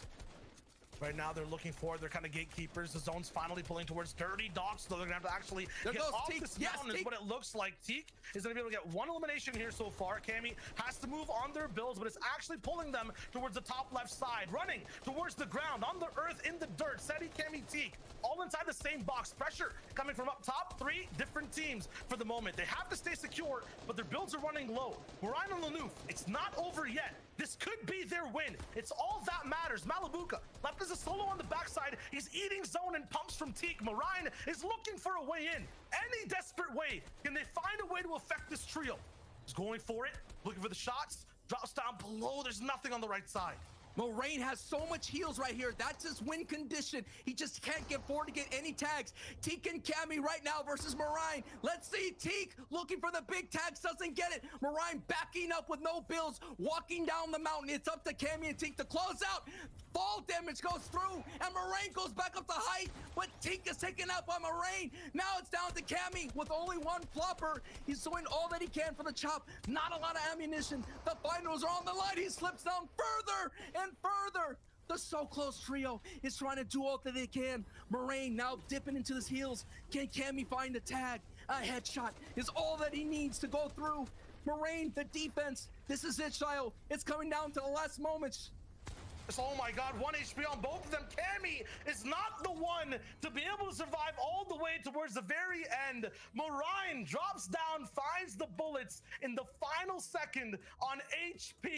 Right now, they're looking for their kind of gatekeepers. The zone's finally pulling towards Dirty Dogs, so they're gonna have to actually get off Teak. this Yes, mountain. Is Teak. what it looks like. Teak is gonna be able to get one elimination here so far. Cammy has to move on their builds, but it's actually pulling them towards the top left side, running towards the ground, on the earth, in the dirt. Seti, Cammy, Teak, all inside the same box. Pressure coming from up top. 3 different teams for the moment. They have to stay secure, but their builds are running low. Ryan and Lanouf, it's not over yet. This could be their win. It's all that matters. Malibuka left as a solo on the backside. He's eating zone and pumps from Teak. Marine is looking for a way in. Any desperate way. Can they find a way to affect this trio? He's going for it, looking for the shots. Drops down below. There's nothing on the right side. Moraine has so much heals right here. That's his win condition. He just can't get forward to get any tags. Teak and Cammy right now versus Moraine. Let's see. Teak looking for the big tags, doesn't get it. Moraine backing up with no builds, walking down the mountain. It's up to Cammy and Teak to close out. Fall damage goes through, and Moraine goes back up to height, but Teak is taken out by Moraine. Now it's down to Cammy with only one flopper. He's doing all that he can for the chop. Not a lot of ammunition. The finals are on the line. He slips down further and further. The So Close trio is trying to do all that they can. Moraine now dipping into his heels. Can Cammy find a tag? A headshot is all that he needs to go through. Moraine, the defense. This is it, Shio. It's coming down to the last moments. Oh my god, 1 HP on both of them. Cammy is not the one to be able to survive all the way towards the very end. Marine drops down, finds the bullets in the final second on HP.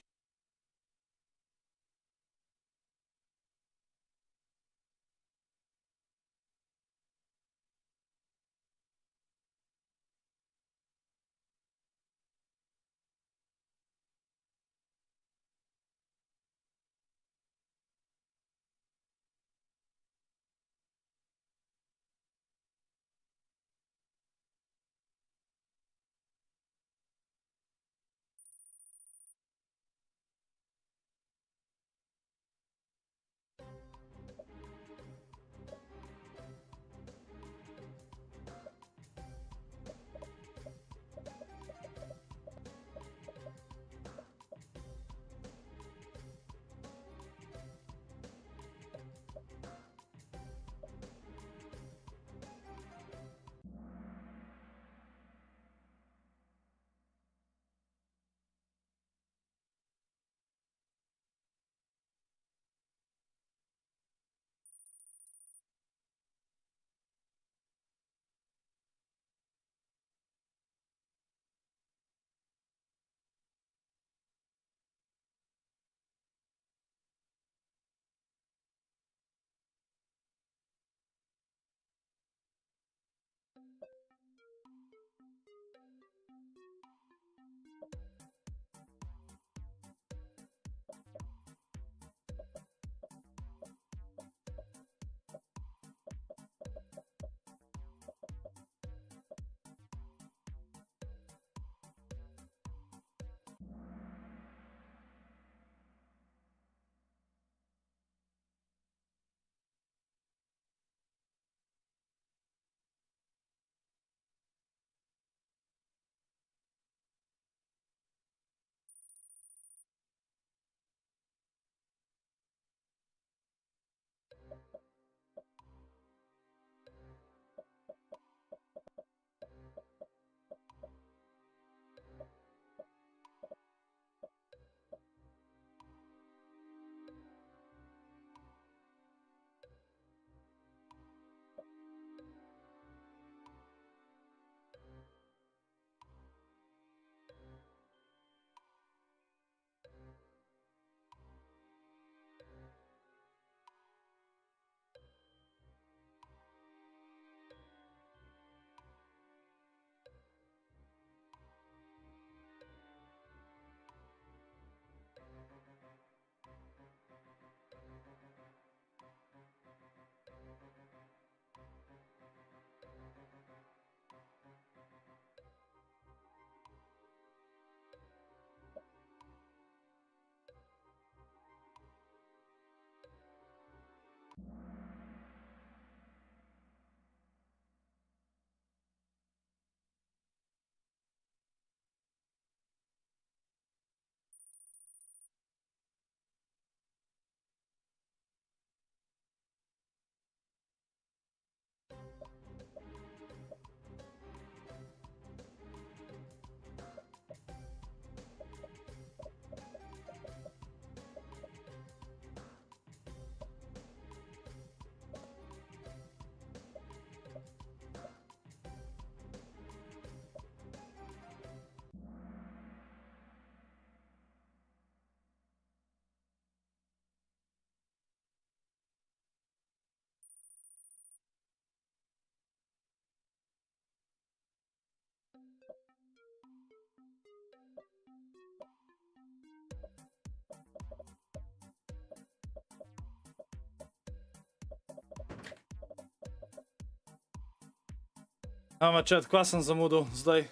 Ama chat, kva sem zamudil zdaj?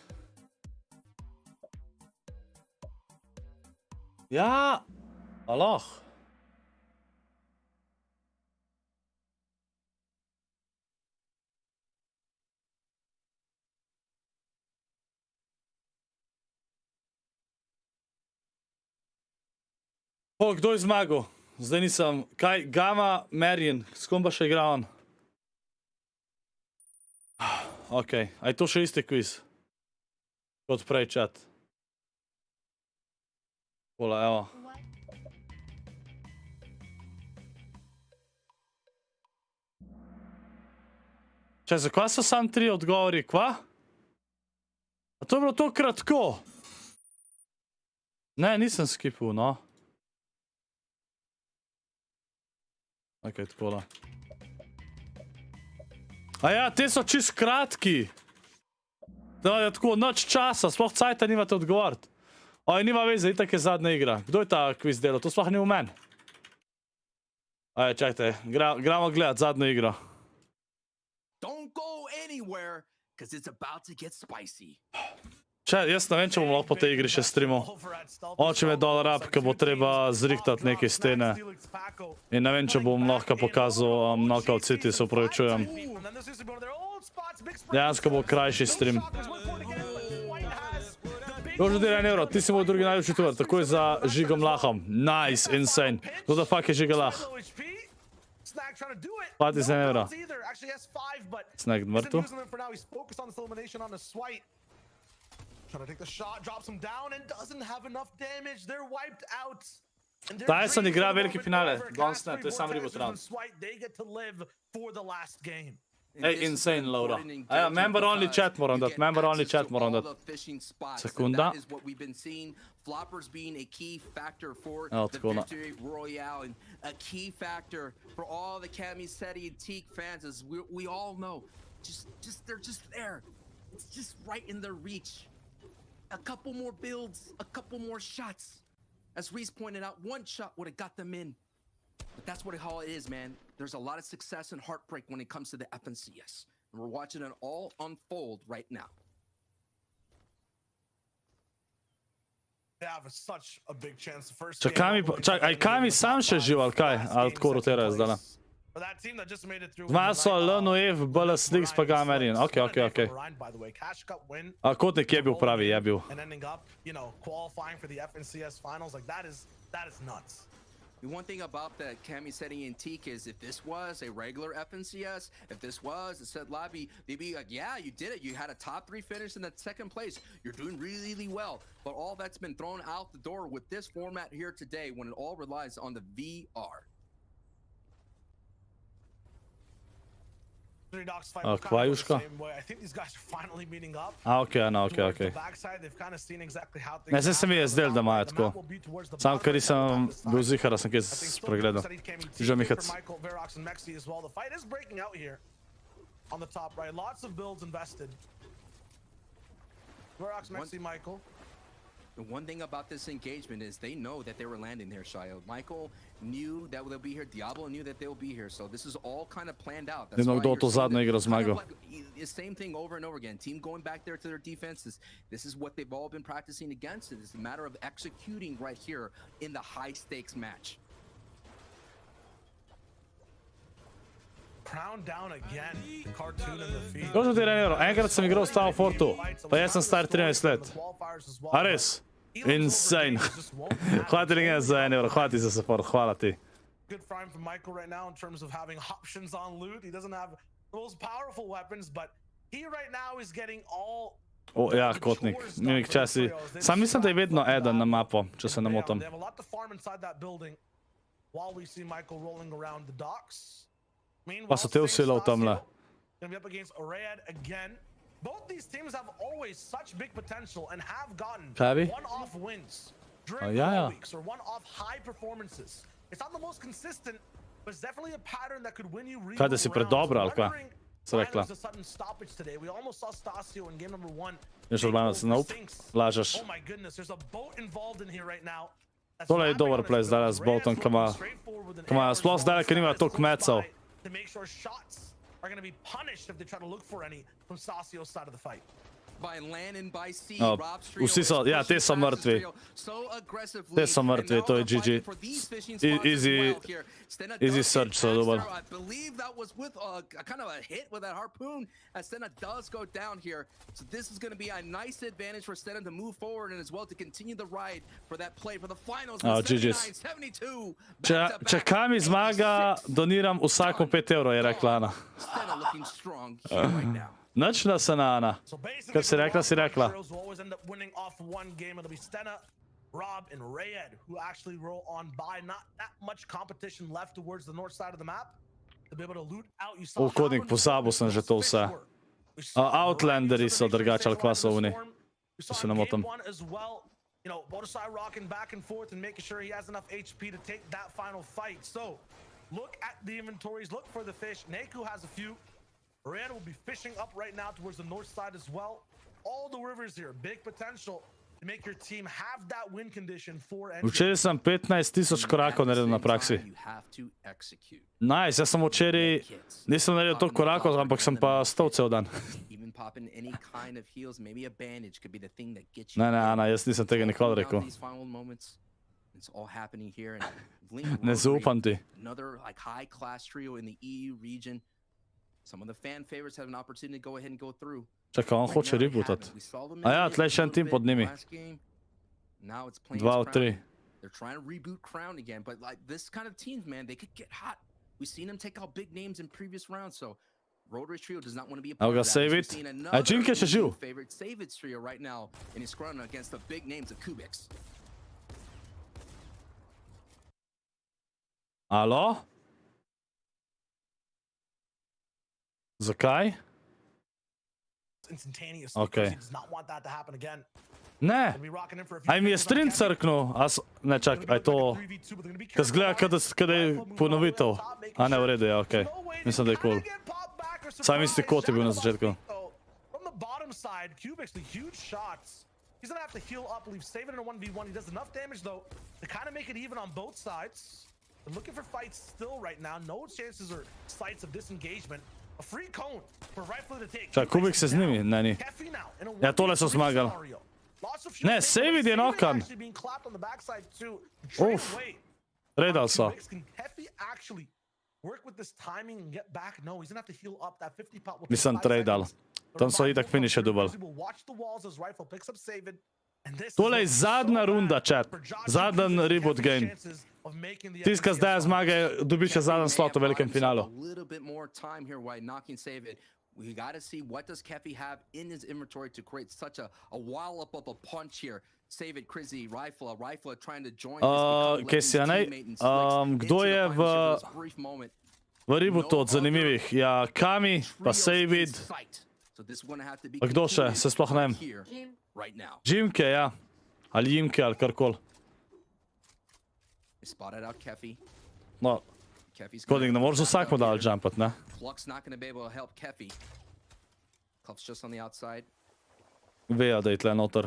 Ja, aloh. O, kdo je zmagal? Zdaj nisem. Kaj? Gama, Marion. S kom pa še igra on? Ok. A je to še isti kviz? Kot prej, chat. Pola, evo. Če, za kva so sam 3 odgovori? Kva? A to je bilo to kratko? Ne, nisem skipil, no. Ok, takole. A ja, te so čist kratki. Da je tako, noč časa, sploh cajta nimate odgovoriti. Oj, nima veze, itak je zadnja igra. Kdo je ta kviz delal? To sploh ni v meni. Ajde, čakajte, gremo gledat zadnjo igro. Don't go anywhere, because it's about to get spicy. Če, jaz ne vem, če bom lahko po tej igri še streamal. Oče me dol rab, ko bo treba zrihtati neke stene. In ne vem, če bom lahko pokazal Knockout City, se upravičujem. Dejansko bo krajši stream. Dožno ti 1 euro, ti si moj drugi najljubši tuber, takoj za Žigom Lahom. Nice, insane. Kdo da fuck je Žiga Lah? Plati za 1 euro. Snag mrtv. Trying to take the shot, drops him down, and doesn't have enough damage. They're wiped out. Tyson igra veliki finale. Danes ne, to je sam Reboot round. They get to live for the last game. Ej, insane, Laura. Aja, member only chat moram dat, member only chat moram dat. Sekunda. Floppers being a key factor for Evo, the tako na. Victory Royale and a key factor for all the Camiseti and Teak fans, as we all know. They're just there. It's just right in their reach. A couple more builds, a couple more shots. As Reese pointed out, one shot would have got them in. But that's what all it is, man. There's a lot of success and heartbreak when it comes to the FNCS. And we're watching it all unfold right now. They have such a big chance. The first Čakaj, aj Kami sam še živ, ali kaj? Ali tako rotirajo zdaj? Zmaja so LNOF, BLS Leaks pa Gamerin. Ok. A Kotnik je bil pravi, je bil. The one thing about the Camiseti and Teak is if this was a regular FNCS, if this was a set lobby, they'd be like, yeah, you did it. You had a top 3 finish in that 2nd place. You're doing really, really well. But all that's been thrown out the door with this format here today when it all relies on the VR. Kvajuška? A, ok. Ne, zdaj se mi je zdel, da imajo tako. Sam, ker nisem bil zihar, da sem kaj spregledal. Že mi hec. The one thing about this engagement is they know that they were landing there, Shio. Michael knew that they'll be here. Diablo knew that they'll be here. So this is all kind of planned out. That's why you're seeing the same thing over and over again. Team going back there to their defenses. This is what they've all been practicing against. It is a matter of executing right here in the high stakes match. Dožno ti 1 euro, enkrat sem igral Star Fortu, pa jaz sem star 13 let. A res? Insane. Hvala ti Lingen za 1 euro, hvala ti za support, hvala ti. Good frame from Michael right now in terms of having options on loot. He doesn't have the most powerful weapons, but he right now is getting all... O, ja, Kotnik, Mimik časi. Sam mislim, da je vedno eden na mapo, če se ne motam. They have a lot to farm inside that building while we see Michael rolling around the docks. Pa so te usilal tamle. Both these teams have always such big potential and have gotten Kavi? one-off wins during all weeks or one-off high performances. It's not the most consistent, but it's definitely a pattern that could win you real Kaj, da si predobra, ali kaj? Se rekla. We almost saw Stasio in game number 1. Ješ odblanec, nope, lažeš. Oh my goodness, there's a boat involved in here right now. Tole je dober play zdaj z botom, kama sploh zdaj, ker nima toliko mecov. are going to be punished if they try to look for any from Sasio's side of the fight. By land and by sea, O, Rob's trio vsi so, is ja, te pushing so past his mrtvi. trio so aggressively, Te so and mrtvi, now to je they're fighting GG. for these fishing spots as Easy, well here. Stena easy does search get so dobar. Astro. I believe that was with a kind of a hit with that harpoon, as Stena does go down here. So this is going to be a nice advantage for Stena to move forward and as well to continue the ride for that play for the finals. Oh, GG's. Če Kami zmaga, doniram vsako 5 evrov, je rekla Ana. Stena looking strong here right now. Nič da se na Ana. So basically, Kar si rekla, si rekla. Heroes will always end up winning off one game. It'll be Stena, Rob, and Rayed, who actually roll on by. Not that much competition left towards the north side of the map to be able to loot out. You saw Kodnik, pozabil sem že to vse. Outlanderi so drugače ali kva so oni. Če se ne motim. As well, you know, Bodasai rocking back and forth and making sure he has enough HP to take that final fight. So, look at the inventories, look for the fish. Neku has a few. Rayed will be fishing up right now towards the north side as well. All the rivers here, big potential to make your team have that win condition for entry. Včeraj sem 15,000 korakov naredil na praksi. Nice, jaz sem včeraj, nisem naredil toliko korakov, ampak sem pa stal cel dan. Ne, Ana, jaz nisem tega nikoli rekel. Ne zaupam ti. Another like high class trio in the EU region. Some of the fan favorites have an opportunity to go ahead and go through. Čakaj, on hoče rebootat. A ja, tle je še en tim pod njimi. 2 od 3. They're trying to reboot Crown again, but like this kind of teams, man, they could get hot. We've seen them take out big names in previous rounds, so Rotary Trio does not want to be a part of that. Save it. A Jink je še živ. Favorite Save It trio right now in his scrum against the big names of Kubix. Alo? Zakaj? Okay. Ne, aj mi je stream crknul, ne čak, aj to, kad zgleda kada je ponovitev, a ne v redu, ja, okej, mislim da je cool. Sam isti kot je bil na začetku. He's gonna have to heal up, leave save it in a 1v1. He does enough damage though to kind of make it even on both sides. They're looking for fights still right now. No chances or sights of disengagement. A free cone for Rifle to take. Čak, Kubik se z njimi, ne ni. Ja, tole so zmagali. Ne, Save It je nokan. Uf, redal so. Mislim, tradal. Tam so itak finiše dubal. Tole je zadnja runda, chat. Zadnji reboot game. Tist, ki zdaj zmage, dobi še zadnji slot v velikem finalu. We got to see what does Keffy have in his inventory to create such a wallop of a punch here. Save It, Krizzy, Rifle trying to join kdo je v Rebootu od zanimivih? Ja, Kami, pa Save It. A kdo še? Se sploh ne vem. Jimke, ja. Ali Jimke, ali karkoli. No, Kodnik, ne moreš vsakmu dal jumpat, ne? Vejo, da je tle noter.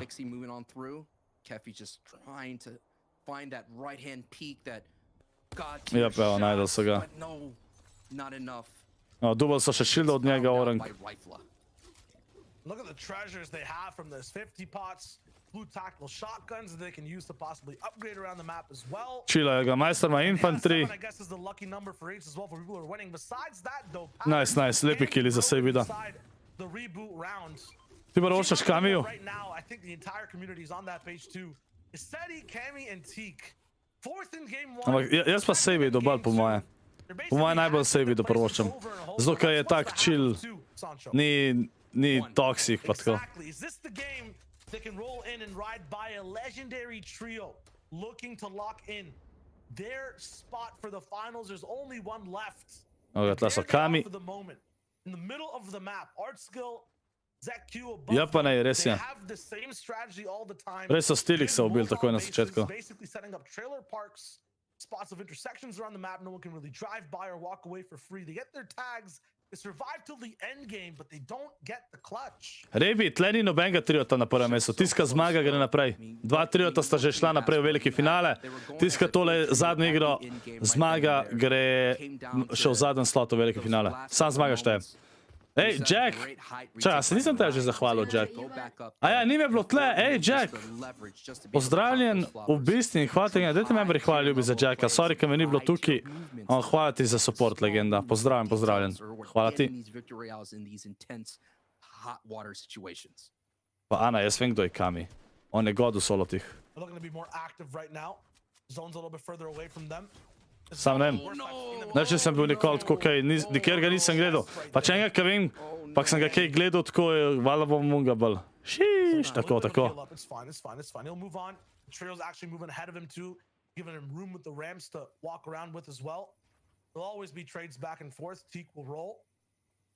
Ja, pa najdel so ga. No, dubal so še šildo od njega, Orang. Look at the treasures they have from this 50 pots, blue tactical shotguns that they can use to possibly upgrade around the map as well. Čilo ga, majster ima infantry. I guess is the lucky number for each as well for people who are winning. Besides that though, Nice, lepi killi za Save It-a. The reboot rounds. Ti pa rošaš Kamiju? Right now, I think the entire community is on that page too. Iseti, Kami and Teak. Fourth in game 1. Ampak jaz pa Save It dobal po moje. Po moje najbolj Save It doprvočam. Zato, ker je tak chill. Ni toxic pa tako. Is this the game that can roll in and ride by a legendary trio looking to lock in their spot for the finals? There's only one left. Oga, tla so Kami. In the middle of the map, art skill, ZQ above. Ja pa ne, res je. Have the same strategy all the time. Res so Stilix se ubil takoj na začetku. Basically setting up trailer parks, spots of intersections around the map. No one can really drive by or walk away for free. They get their tags They survive till the end game, but they don't get the clutch. Rebi, tle ni nobenega triota na prvem mestu. Tiska zmaga gre naprej. Dva triota sta že šla naprej v veliki finale. Tiska tole zadnjo igro, zmaga gre še v zadnjem slotu v veliki finale. Sam zmaga šteje. Ej, Jack! Čakaj, se nisem te že zahvalil, Jack. A ja, ni me bilo tle. Ej, Jack! Pozdravljen v bistvu in hvala ti, dajte me bri hvala ljubi za Jacka. Sorry, ker me ni bilo tukaj. Hvala ti za support, legenda. Pozdravljen. Hvala ti. Pa Ana, jaz vem, kdo je Kami. On je god v solo tih. Sam ne vem. Neče sem bil nikoli tako kaj, nikjer ga nisem gledal. Pa če enega, kaj vem, pa sem ga kaj gledal tako, valjda bom munga bolj. Šiš, tako.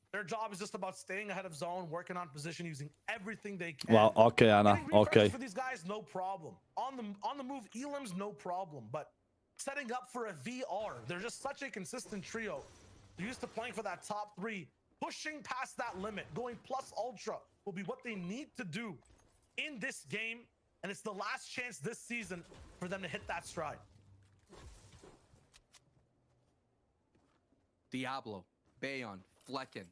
Their job is just about staying ahead of zone, working on position, using everything they can. Wow, okay, Ana, okay. For these guys, no problem. On the move, Elam's no problem, but setting up for a VR, they're just such a consistent trio. They're used to playing for that top 3, pushing past that limit, going plus ultra will be what they need to do in this game, and it's the last chance this season for them to hit that stride. Diablo, Bayon, Flecken,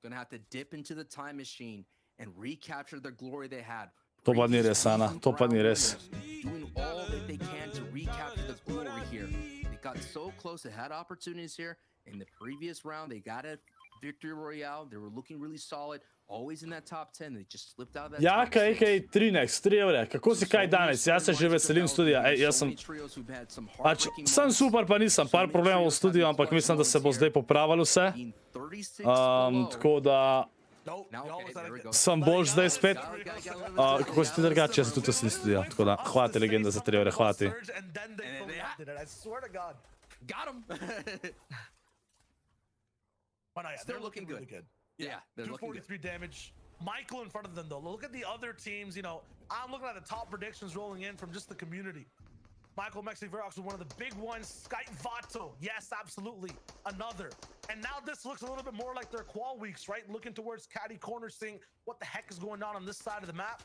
gonna have to dip into the time machine and recapture the glory they had. To pa ni res, Ana, to pa ni res. Doing all that they can to recapture the glory here. They got so close, they had opportunities here. In the previous round, they got a victory royale. They were looking really solid, always in that top 10. They just slipped out of that. Ja, kaj, 3 evre. Kako si kaj danes? Jaz se že veselim studija. Jaz sem... Pač, sem super, pa nisem. Par problemov v studiju, ampak mislim, da se bo zdaj popravilo vse. Tako da... Sem boljš zdaj spet. Kako si ti drugače? Jaz sem tudi veselim studija. Tako da, hvala ti, legenda, za 3 evre. Hvala ti. Got him. Oh, no, yeah, they're looking really good. Yeah, they're looking good. 243 damage. Michael in front of them, though. Look at the other teams. You know, I'm looking at the top predictions rolling in from just the community. Michael Mexiverox was one of the big ones. Skype Vato, yes, absolutely. Another. And now this looks a little bit more like their qual weeks, right? Looking towards Caddy Corner, seeing what the heck is going on this side of the map.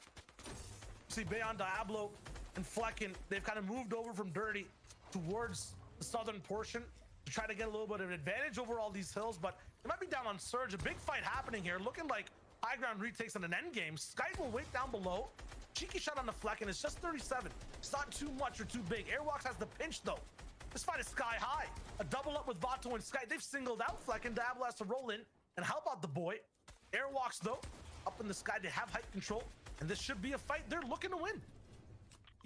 See, Bayon, Diablo, and Flecken, they've kind of moved over from Dirty towards the southern portion to try to get a little bit of an advantage over all these hills, but they might be down on Surge. A big fight happening here, looking like high ground retakes on an end game. Skype will wait down below. Cheeky shot on the Flecken, it's just 37. It's not too much or too big. Airwalks has the pinch though. This fight is sky high. A double up with Vato and Skype. They've singled out Flecken. Diablo has to roll in and help out the boy. Airwalks though, up in the sky, they have height control, and this should be a fight they're looking to win.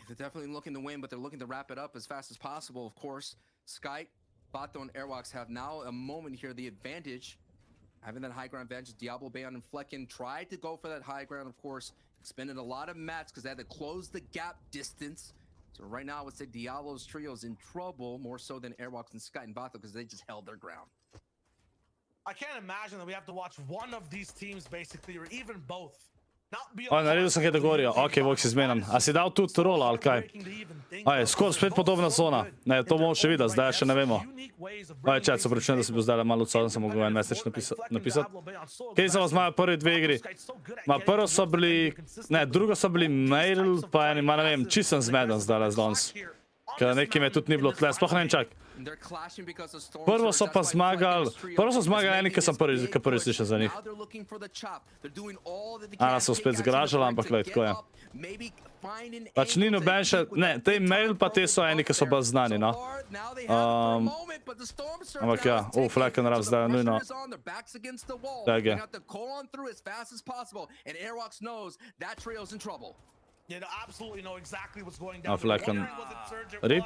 They're definitely looking to win, but they're looking to wrap it up as fast as possible, of course. Skype, Vato, and Airwalks have now a moment here, the advantage. Having that high ground advantage, Diablo, Bayon, and Flecken tried to go for that high ground, of course. Expended a lot of mats because they had to close the gap distance. So right now, I would say Diablo's trio is in trouble, more so than Airwalks and Sky and Vato, because they just held their ground. I can't imagine that we have to watch one of these teams, basically, or even both. Naredil sem kategorijo, ok, Vox izmenim. A si dal tudi rola, ali kaj? Aj, skoro spet podobna zona. Ne, to bomo še videli, zdaj še ne vemo. Aj, čet, se pričujem, da sem bil zdaj malo odsoten, sem mogel en message napisati. Kaj za vas imajo prvi 2 igri? Ma prvo so bili, ne, drugo so bili mail, pa eni, ma ne vem, či sem zmeden zdaj danes. Ker nekim je tudi ni bilo tle, sploh ne vem čak. Prvo so pa zmagali, eni, ki sem prvi slišal za njih. Ana so spet zgražala, ampak gled, tako je. Pač ni noben še, ne, te mail pa te so eni, ki so bolj znani, no. Ampak ja, Flecken rab zdaj nujno. Tege. Yeah, absolutely know exactly what's going down. Flecken. Rip.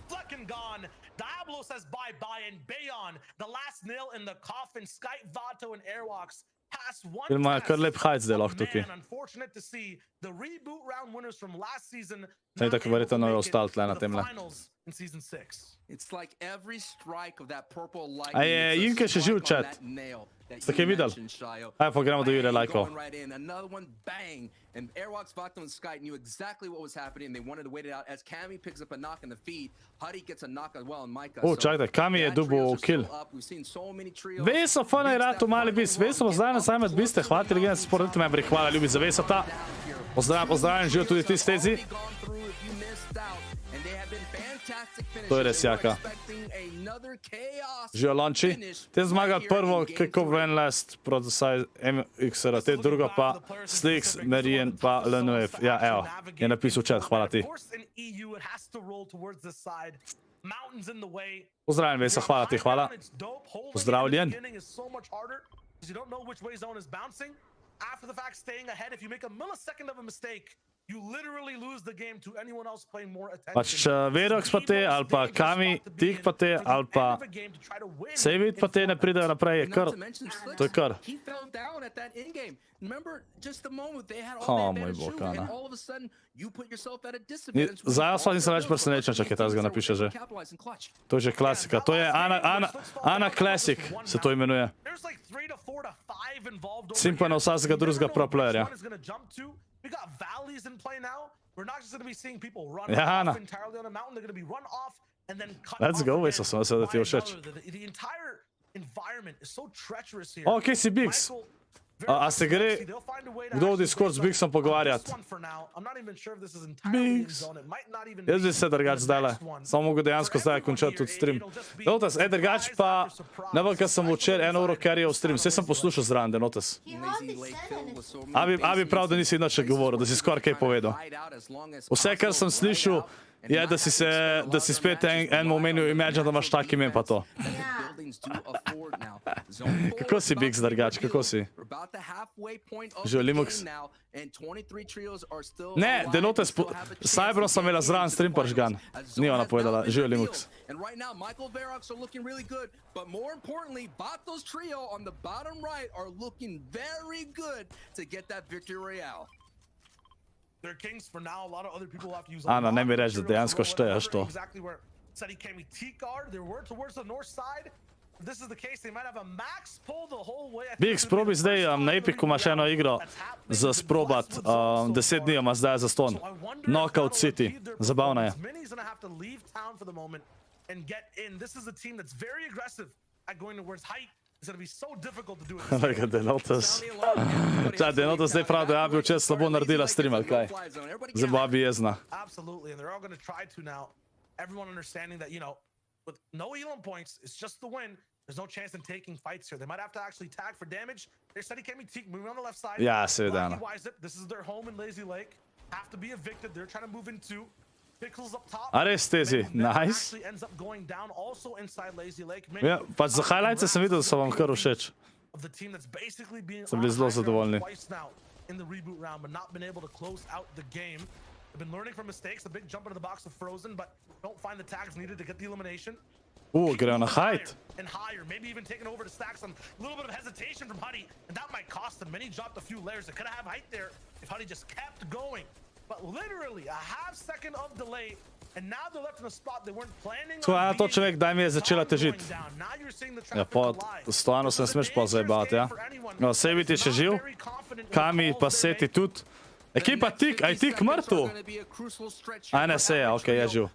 Flecken gone. Diablo says bye-bye, and Bayon, the last nail in the coffin. Skype, Vato, and Airwalks pass one Imajo kar lep hajc zdaj lahko tukaj. Unfortunate to see the reboot round winners from last season. Saj tako verjetno je ostal tle na temle. In season 6. It's like every strike of that purple light. A je Jinke še živ, chat? Ste kaj videli? Ajde, pa gremo do Jure lajkov. And Airwalks, Vato, and Sky knew exactly what was happening. They wanted to wait it out as Kami picks up a knock in the feed. Huddy gets a knock as well, and Micah. Čakajte, Kami je dubo kill. Veso, fana je ratu mali bis. Veso, pozdravljam sami od biste. Hvala ti, legenda, sporedite me, hvala ljubi za Veso ta. Pozdravljam, živijo tudi ti stezi. To je res jaka. Živijo Lonči. Te zmagali prvo, kickoff ven last, proti saj MXR, te drugo pa Slicks, Marian pa Lenuev. Ja, evo, je napisal chat, hvala ti. Pozdravljen, Vesa, hvala ti, hvala. Pozdravljen. After the fact, staying ahead, if you make a millisecond of a mistake, you literally lose the game to anyone else playing more attention. Pač Verox pa te, ali pa Kami, Tik pa te, ali pa Savit pa te ne pridejo naprej, je kar, to je kar. O, moj bog, Ana. Zdaj sva nisem več presenečen, če kaj tazga napiše že. To je že klasika, to je Ana Classic, se to imenuje. Simpa na vsakega drugega pro playerja. Ja, Ana. Let's go, Vesa, sem vesel, da ti je všeč. O, kje si Biggs? A se gre kdo v Discord z Biggsom pogovarjati? Biggs. Jaz bi se drugač zdajle. Samo mogo dejansko zdaj končati tudi stream. Denotes, drugač pa, ne vem, kaj sem včer 1 uro carryal stream. Vse sem poslušal zraven, Denotes. Abi prav, da nisi nič govoril, da si skoraj kaj povedal. Vse, kar sem slišal, je, da si spet enemu omenil Imagine, da imaš tak imen pa to. Kako si Biggs drugač, kako si? Živijo Linux. Ne, Denotes, Cyberom sem imela zraven stream paržgan. Ni ona povedala, živijo Linux. Ana, ne mi reči, da dejansko šteješ to. Biggs, probi zdaj na Epiku imaš eno igro za sprobat, 10 dni ima zdaj za ston. Knockout City, zabavna je. Lega, Denotes. Čaj, Denotes zdaj prav, da je Abi včer slabo naredila stream, ali kaj? Zdaj bo Abi jezna. With no healing points, it's just the win. There's no chance in taking fights here. They might have to actually tag for damage. They're steady Kemi Teak moving on the left side. Ja, seveda. This is their home in Lazy Lake. Have to be evicted. They're trying to move into Pickles up top. A res, Tezi, nice. Ends up going down also inside Lazy Lake. Ja, pač za highlights sem videl, da so vam kar všeč. Sem bili zelo zadovoljni. In the reboot round, but not been able to close out the game. They've been learning from mistakes, a big jump into the box of Frozen, but don't find the tags needed to get the elimination. Gre na height. And higher, maybe even taking over to stacks on a little bit of hesitation from Huddy, and that might cost him. Many dropped a few layers. They could have height there if Huddy just kept going. But literally a half second of delay, and now they're left in a spot they weren't planning on. To človek, daj mi je začela težiti. Ja, po stvarno se ne smeš pa zajebati, ja. No, Savit je še živ, Kami pa Seti tudi. Ekipa Tik, aj Tik mrtv? Aj ne se je, okej, je živ.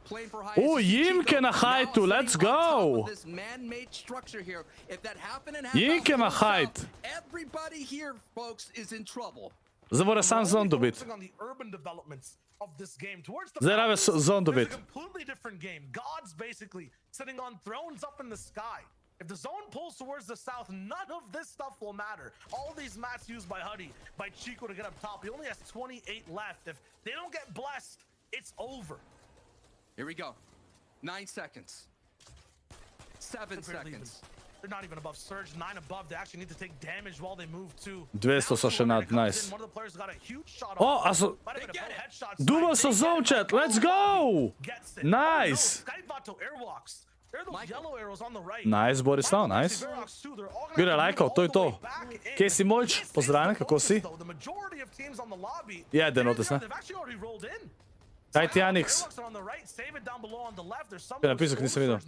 Jimke na hajtu, let's go! Jimke na hajt. Zdaj mora sam zon dobit. Zdaj rabe zon dobit. If the zone pulls towards the south, none of this stuff will matter. All these mats used by Huddy, by Chico to get up top. He only has 28 left. If they don't get blessed, it's over. Here we go. 9 seconds. 7 seconds. They're not even above Surge. 9 above. They actually need to take damage while they move too. 200 so še nad, nice. One of the players got a huge shot. O, a so... Dubo so zone chat, let's go! Nice! Nice, Borislav, nice. Jure lajkov, to je to. Kje si Mojč? Pozdravljen, kako si? Je, Denotes, ne? Kaj ti, Anix? Kaj je napisal, ki nisem videl?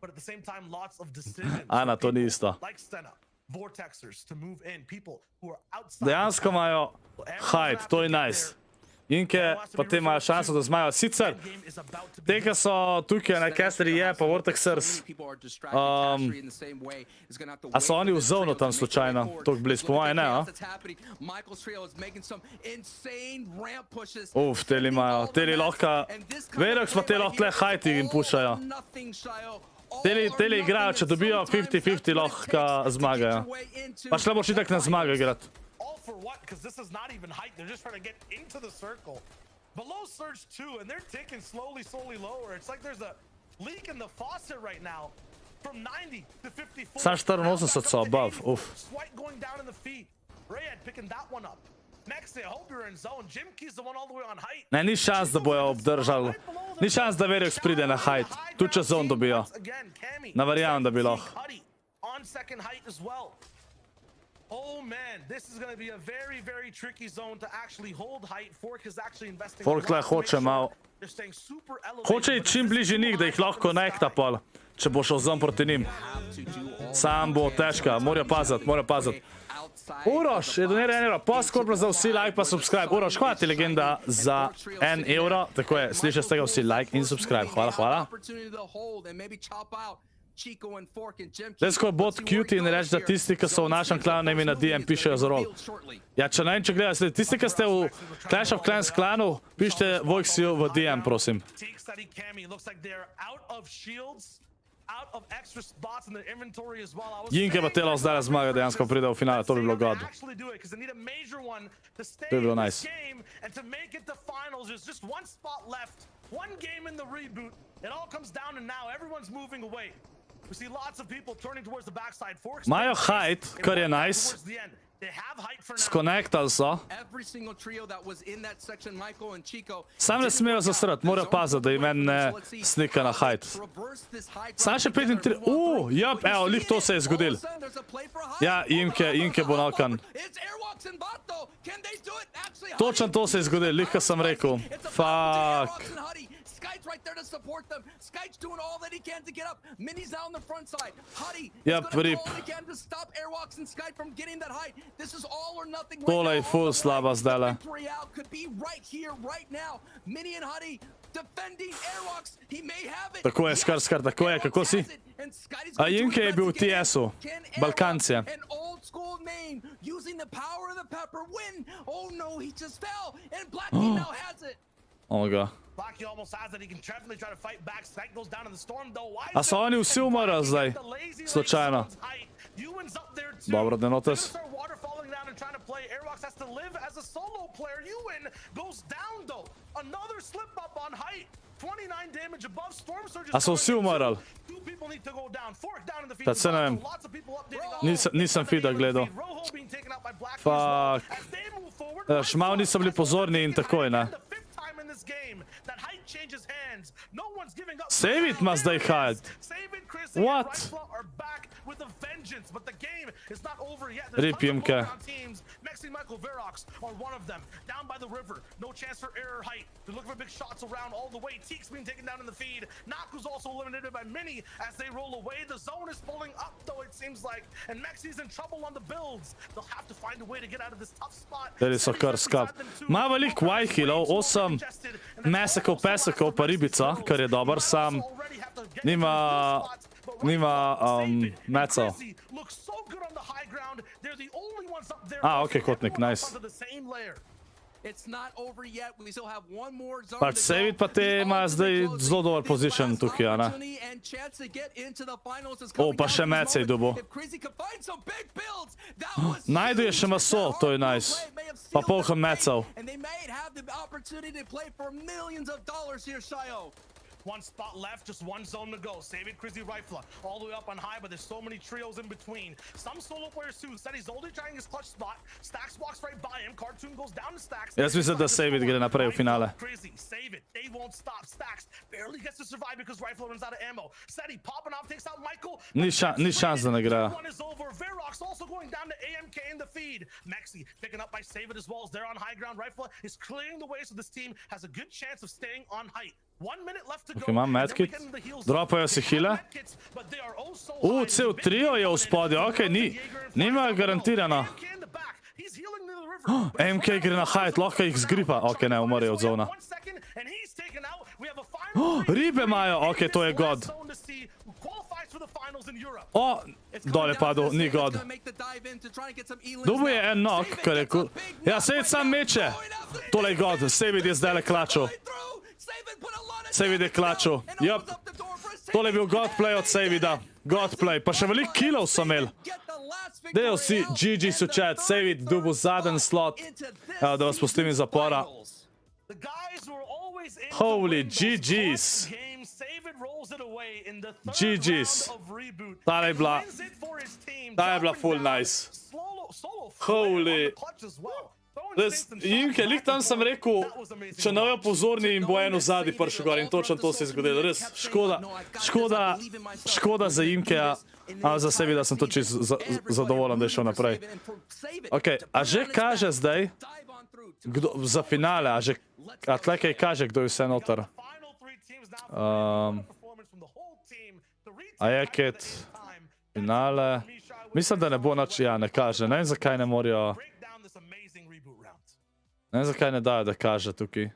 but at the same time, lots of decisions. Ana, to ni isto. Like Stena, vortexers to move in, people who are outside. Dejansko imajo hajt, to je nice. Inke pa te imajo šanso, da zmajo. Sicer, te, ki so tukaj na Casteri je, pa Vortexers, a so oni v zonu tam slučajno, toliko blizu, po moje ne, a? Teli imajo, teli lahko, Verox pa te lahko tle hajti in pušajo. Teli igrajo, če dobijo 50-50 lahko zmagajo. Pa šle boš itak na zmago igrati. For what? Because this is not even height. They're just trying to get into the circle. Below surge 2, and they're ticking slowly lower. It's like there's a leak in the faucet right now. From 90 to 54. Sam 84 so above. Swipe going down in the feet. Rayad picking that one up. Next, I hope you're in zone. Jimkey's the one all the way on height. Ne, ni šans, da bojo obdržali. Ni šans, da Verox pride na height. Tu če zone dobijo. Naverjamem, da bi lahko. On second height as well. Oh man, this is going to be a very, very tricky zone to actually hold height. Fork is actually investing. Fork tle hoče malo. Hoče iti čim bližje njih, da jih lahko konekta pol, če bo šel zon proti njim. Sam bo težka, morajo paziti. Uroš, je doniral 1 euro. Poskorpno za vsi like pa subscribe. Uroš, hvala ti legenda za 1 euro. Tako je, slišali ste ga vsi like in subscribe. Hvala. Let's go bot cutie in reči, da tisti, ki so v našem klanu, naj mi na DM pišejo za rol. Ja, če ne vem, če gledajo, tisti, ki ste v Clash of Clans klanu, pišite Vojksiju v DM, prosim. Jinke pa telo zdaj zmaga, dejansko pride v finale, to bi bilo god. To bi bilo nice. One game in the reboot. It all comes down to now. Everyone's moving away. We see lots of people turning towards the backside. Majo height, kar je nice. Skonektali so. Sam ne smejo zasrati, morajo paziti, da jim ne snika na height. Sam še 35... Jop, evo, lih to se je zgodil. Ja, Inke bo nakan. Točno to se je zgodil, lih, kar sem rekel. Fuck. Sky's right there to support them. Sky's doing all that he can to get up. Minnie's out on the front side. Huddy is going to do all he can to stop Airwalks and Sky from getting that height. This is all or nothing right Tole je full slaba zdajle. Could be right here, right now. Minnie and Huddy defending Airwalks. He may have it. Tako je, skar, tako je, kako si? A Inke je bil v TS-u. Balkanci. An old school name using the power of the pepper win. Oh no, he just fell. And Blackie now has it. Oh my god. Blackie almost has that. He can definitely try to fight back. Skyke goes down in the storm though. A so oni vsi umrli zdaj? Slučajno. Dobro, Denotes. Airwalks has to live as a solo player. Ewan goes down though. Another slip up on height. 29 damage above storm surges. A so vsi umrli? Tad se ne vem. Nisem feeda gledal. Fuck. Malo niso bili pozorni in takoj, ne? Save it ima zdaj hajt. What? Rip Jimke. Mexi Michael Verox are one of them. Down by the river. No chance for error height. They're looking for big shots around all the way. Teek's being taken down in the feed. Naku's also eliminated by Mini as they roll away. The zone is pulling up though, it seems like. And Mexi's in trouble on the builds. They'll have to find a way to get out of this tough spot. Teli so kar skap. Ma velik White-Hillov, 8 mesekov, pesekov pa ribica, kar je dober, sam nima mecov. Ok, kotnik, nice. Pač save it pa te ima zdaj zelo dober position tukaj, a ne? Pa še mecej dobo. Najdu je še maso, to je nice. Pa polhan mecov. One spot left, just one zone to go. Save it, Crizzy Rifla, all the way up on high, but there's so many trios in between. Some solo players too said he's only trying his clutch spot. Stax walks right by him. Cartoon goes down to Stax. Jaz mislim, da Save it gre naprej v finale. Crazy, Save it. they won't stop. Stacks barely gets to survive because Rifle runs out of ammo. Seti popping off, takes out Michael. Ni šans da ne gre. One is over. Verox also going down to AMK in the feed. Maxi picking up by Save It as well as they're on high ground. Rifle is clearing the way so this team has a good chance of staying on height. 1 minute left to go. Imam medkit. Dropajo si hile. Cel trio je v spodju, okej, nimajo garantirano. MK gre na height, lahko jih zgripa. Okej, ne, umrejo od zona. Ribe imajo, okej, to je god. O, dol je padel, ni god. Dobil je en knock, kar je cool. Ja, Sejvid sam meče. Tole je god, Sejvid je zdaj le klačil. Sejvid je klačil. Jop. Tole je bil godplay od Sejvida. Godplay. Pa še veliko killov so imeli. Dejo si GG so chat. Sejvid dobil zadnji slot. Evo, da vas pustim iz zapora. Holy GG's. GG's. Ta je bila full nice. Holy. Imke, lik tam sem rekel, če ne bojo pozorni in bo eno zadnji prišel gor in točno to se je zgodilo. Res, škoda za Imkeja, a za sebi, da sem to čisto zadovoljen, da je šel naprej. Ok, a že kaže zdaj, za finale, a tle kaj kaže, kdo je vse noter. A je ket, finale, mislim, da ne bo nič, ja, ne kaže, ne vem, zakaj ne morajo. Ne vem, zakaj ne dajo, da kaže tukaj.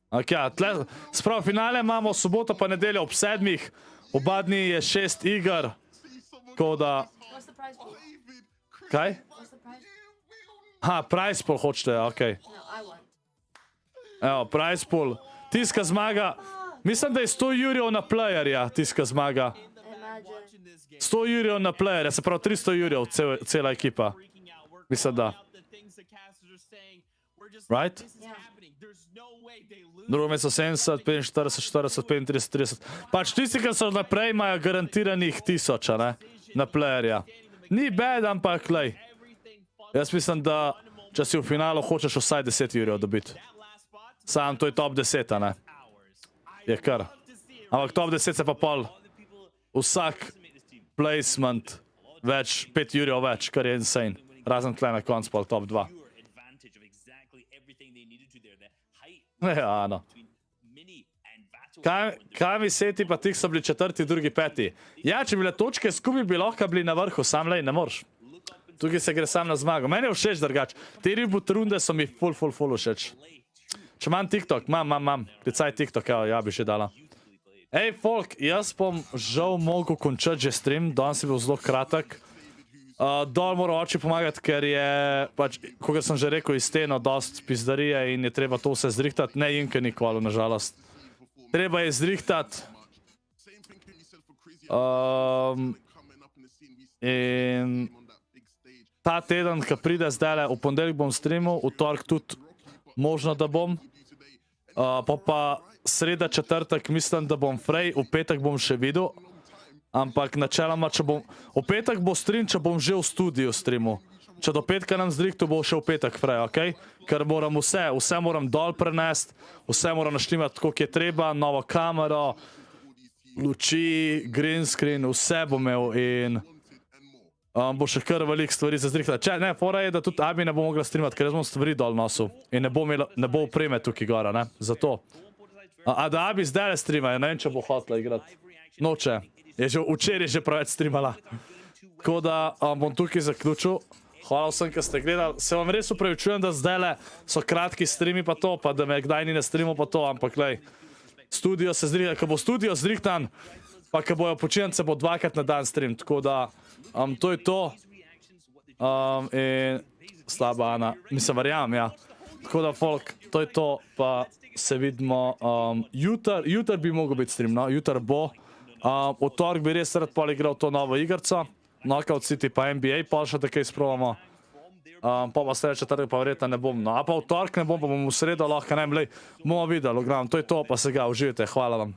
Ok, sprav finale imamo soboto pa nedeljo ob 7. Oba dni je 6 iger. Tako da... Kaj? Ha, prize pool hočete, ok. Evo, prize pool. Tiska zmaga. Mislim, da je 100 jurjev na playerja, tiska zmaga. 100 jurjev na playerja, se pravi 300 jurjev, cela ekipa. Mislim, da. Right? Drugo mesto 70, 45, 40, 35, 30. Pač tisti, ki so naprej, imajo garantiranih 1000, ne? Na playerja. Ni bad, ampak, lej. Jaz mislim, da če si v finalu, hočeš vsaj 10 jurjev dobiti. Sam to je top 10, ne? Je kar. Ampak top 10 se pa pol. Vsak placement več, 5 jurjev več, kar je insane. Razen tle na konc pol top 2. Ja, no. Kaj mi seti pa tih so bili 4., 2., 5. Ja, če bile točke skupaj, bi lahko bili na vrhu, sam lej, ne moreš. Tukaj se gre sam na zmago. Meni je všeč drugač. Te Reboot runde so mi full všeč. Če imam TikTok, imam. Klicaj TikTok, evo, ja bi že dala. Ej, folk, jaz bom žal mogel končati že stream, danes je bil zelo kratek. Dol moram oči pomagati, ker je, pač, kot sem že rekel, iz steno dost pizdarije in je treba to vse zrihtati. Ne Imke nikoli, nažalost. Treba je zrihtati. In ta teden, ko pride zdajle, v ponedeljek bom streamal, v torek tudi možno, da bom. Pa sreda, četrtek, mislim, da bom fraj, v petek bom še videl. Ampak načeloma, če bom... V petek bo stream, če bom že v studiu streamu. Če do petka nam zrihtu, bo še v petek fraj, okej? Ker moram vse moram dol prenesti, vse moram naštimati, koliko je treba, novo kamero, luči, green screen, vse bom imel in... bo še kar veliko stvari za zrihtati. Ne, fora je, da tudi Abi ne bo mogla streamati, ker jaz bom stvari dol nosil. In ne bo opreme tukaj gora, ne? Zato. A da Abi zdaj streama, ne vem, če bo hotela igrati. Noče. Je že včeraj že preveč streamala. Tako da bom tukaj zaključil. Hvala vsem, ki ste gledali. Se vam res upravičujem, da zdajle so kratki streami pa to, pa da me kdaj ni na streamu pa to, ampak lej, studio se zrihta, ko bo studio zrihtan, pa ko bojo počinjence, bo 2krat na dan stream, tako da to je to. In slaba Ana, mislim, verjamem, ja. Tako da, folk, to je to, pa se vidimo. Jutr bi mogel biti stream, no, jutr bo. V torek bi res rad pol igral to novo igrco, Knockout City pa NBA, pa še takaj sprovamo. Pa slede četrtek pa verjetno ne bom, no. A pa v torek ne bom, pa bom v sredo lahko, ne vem, lej, bomo videli, to je to, pa se ga, uživajte, hvala vam.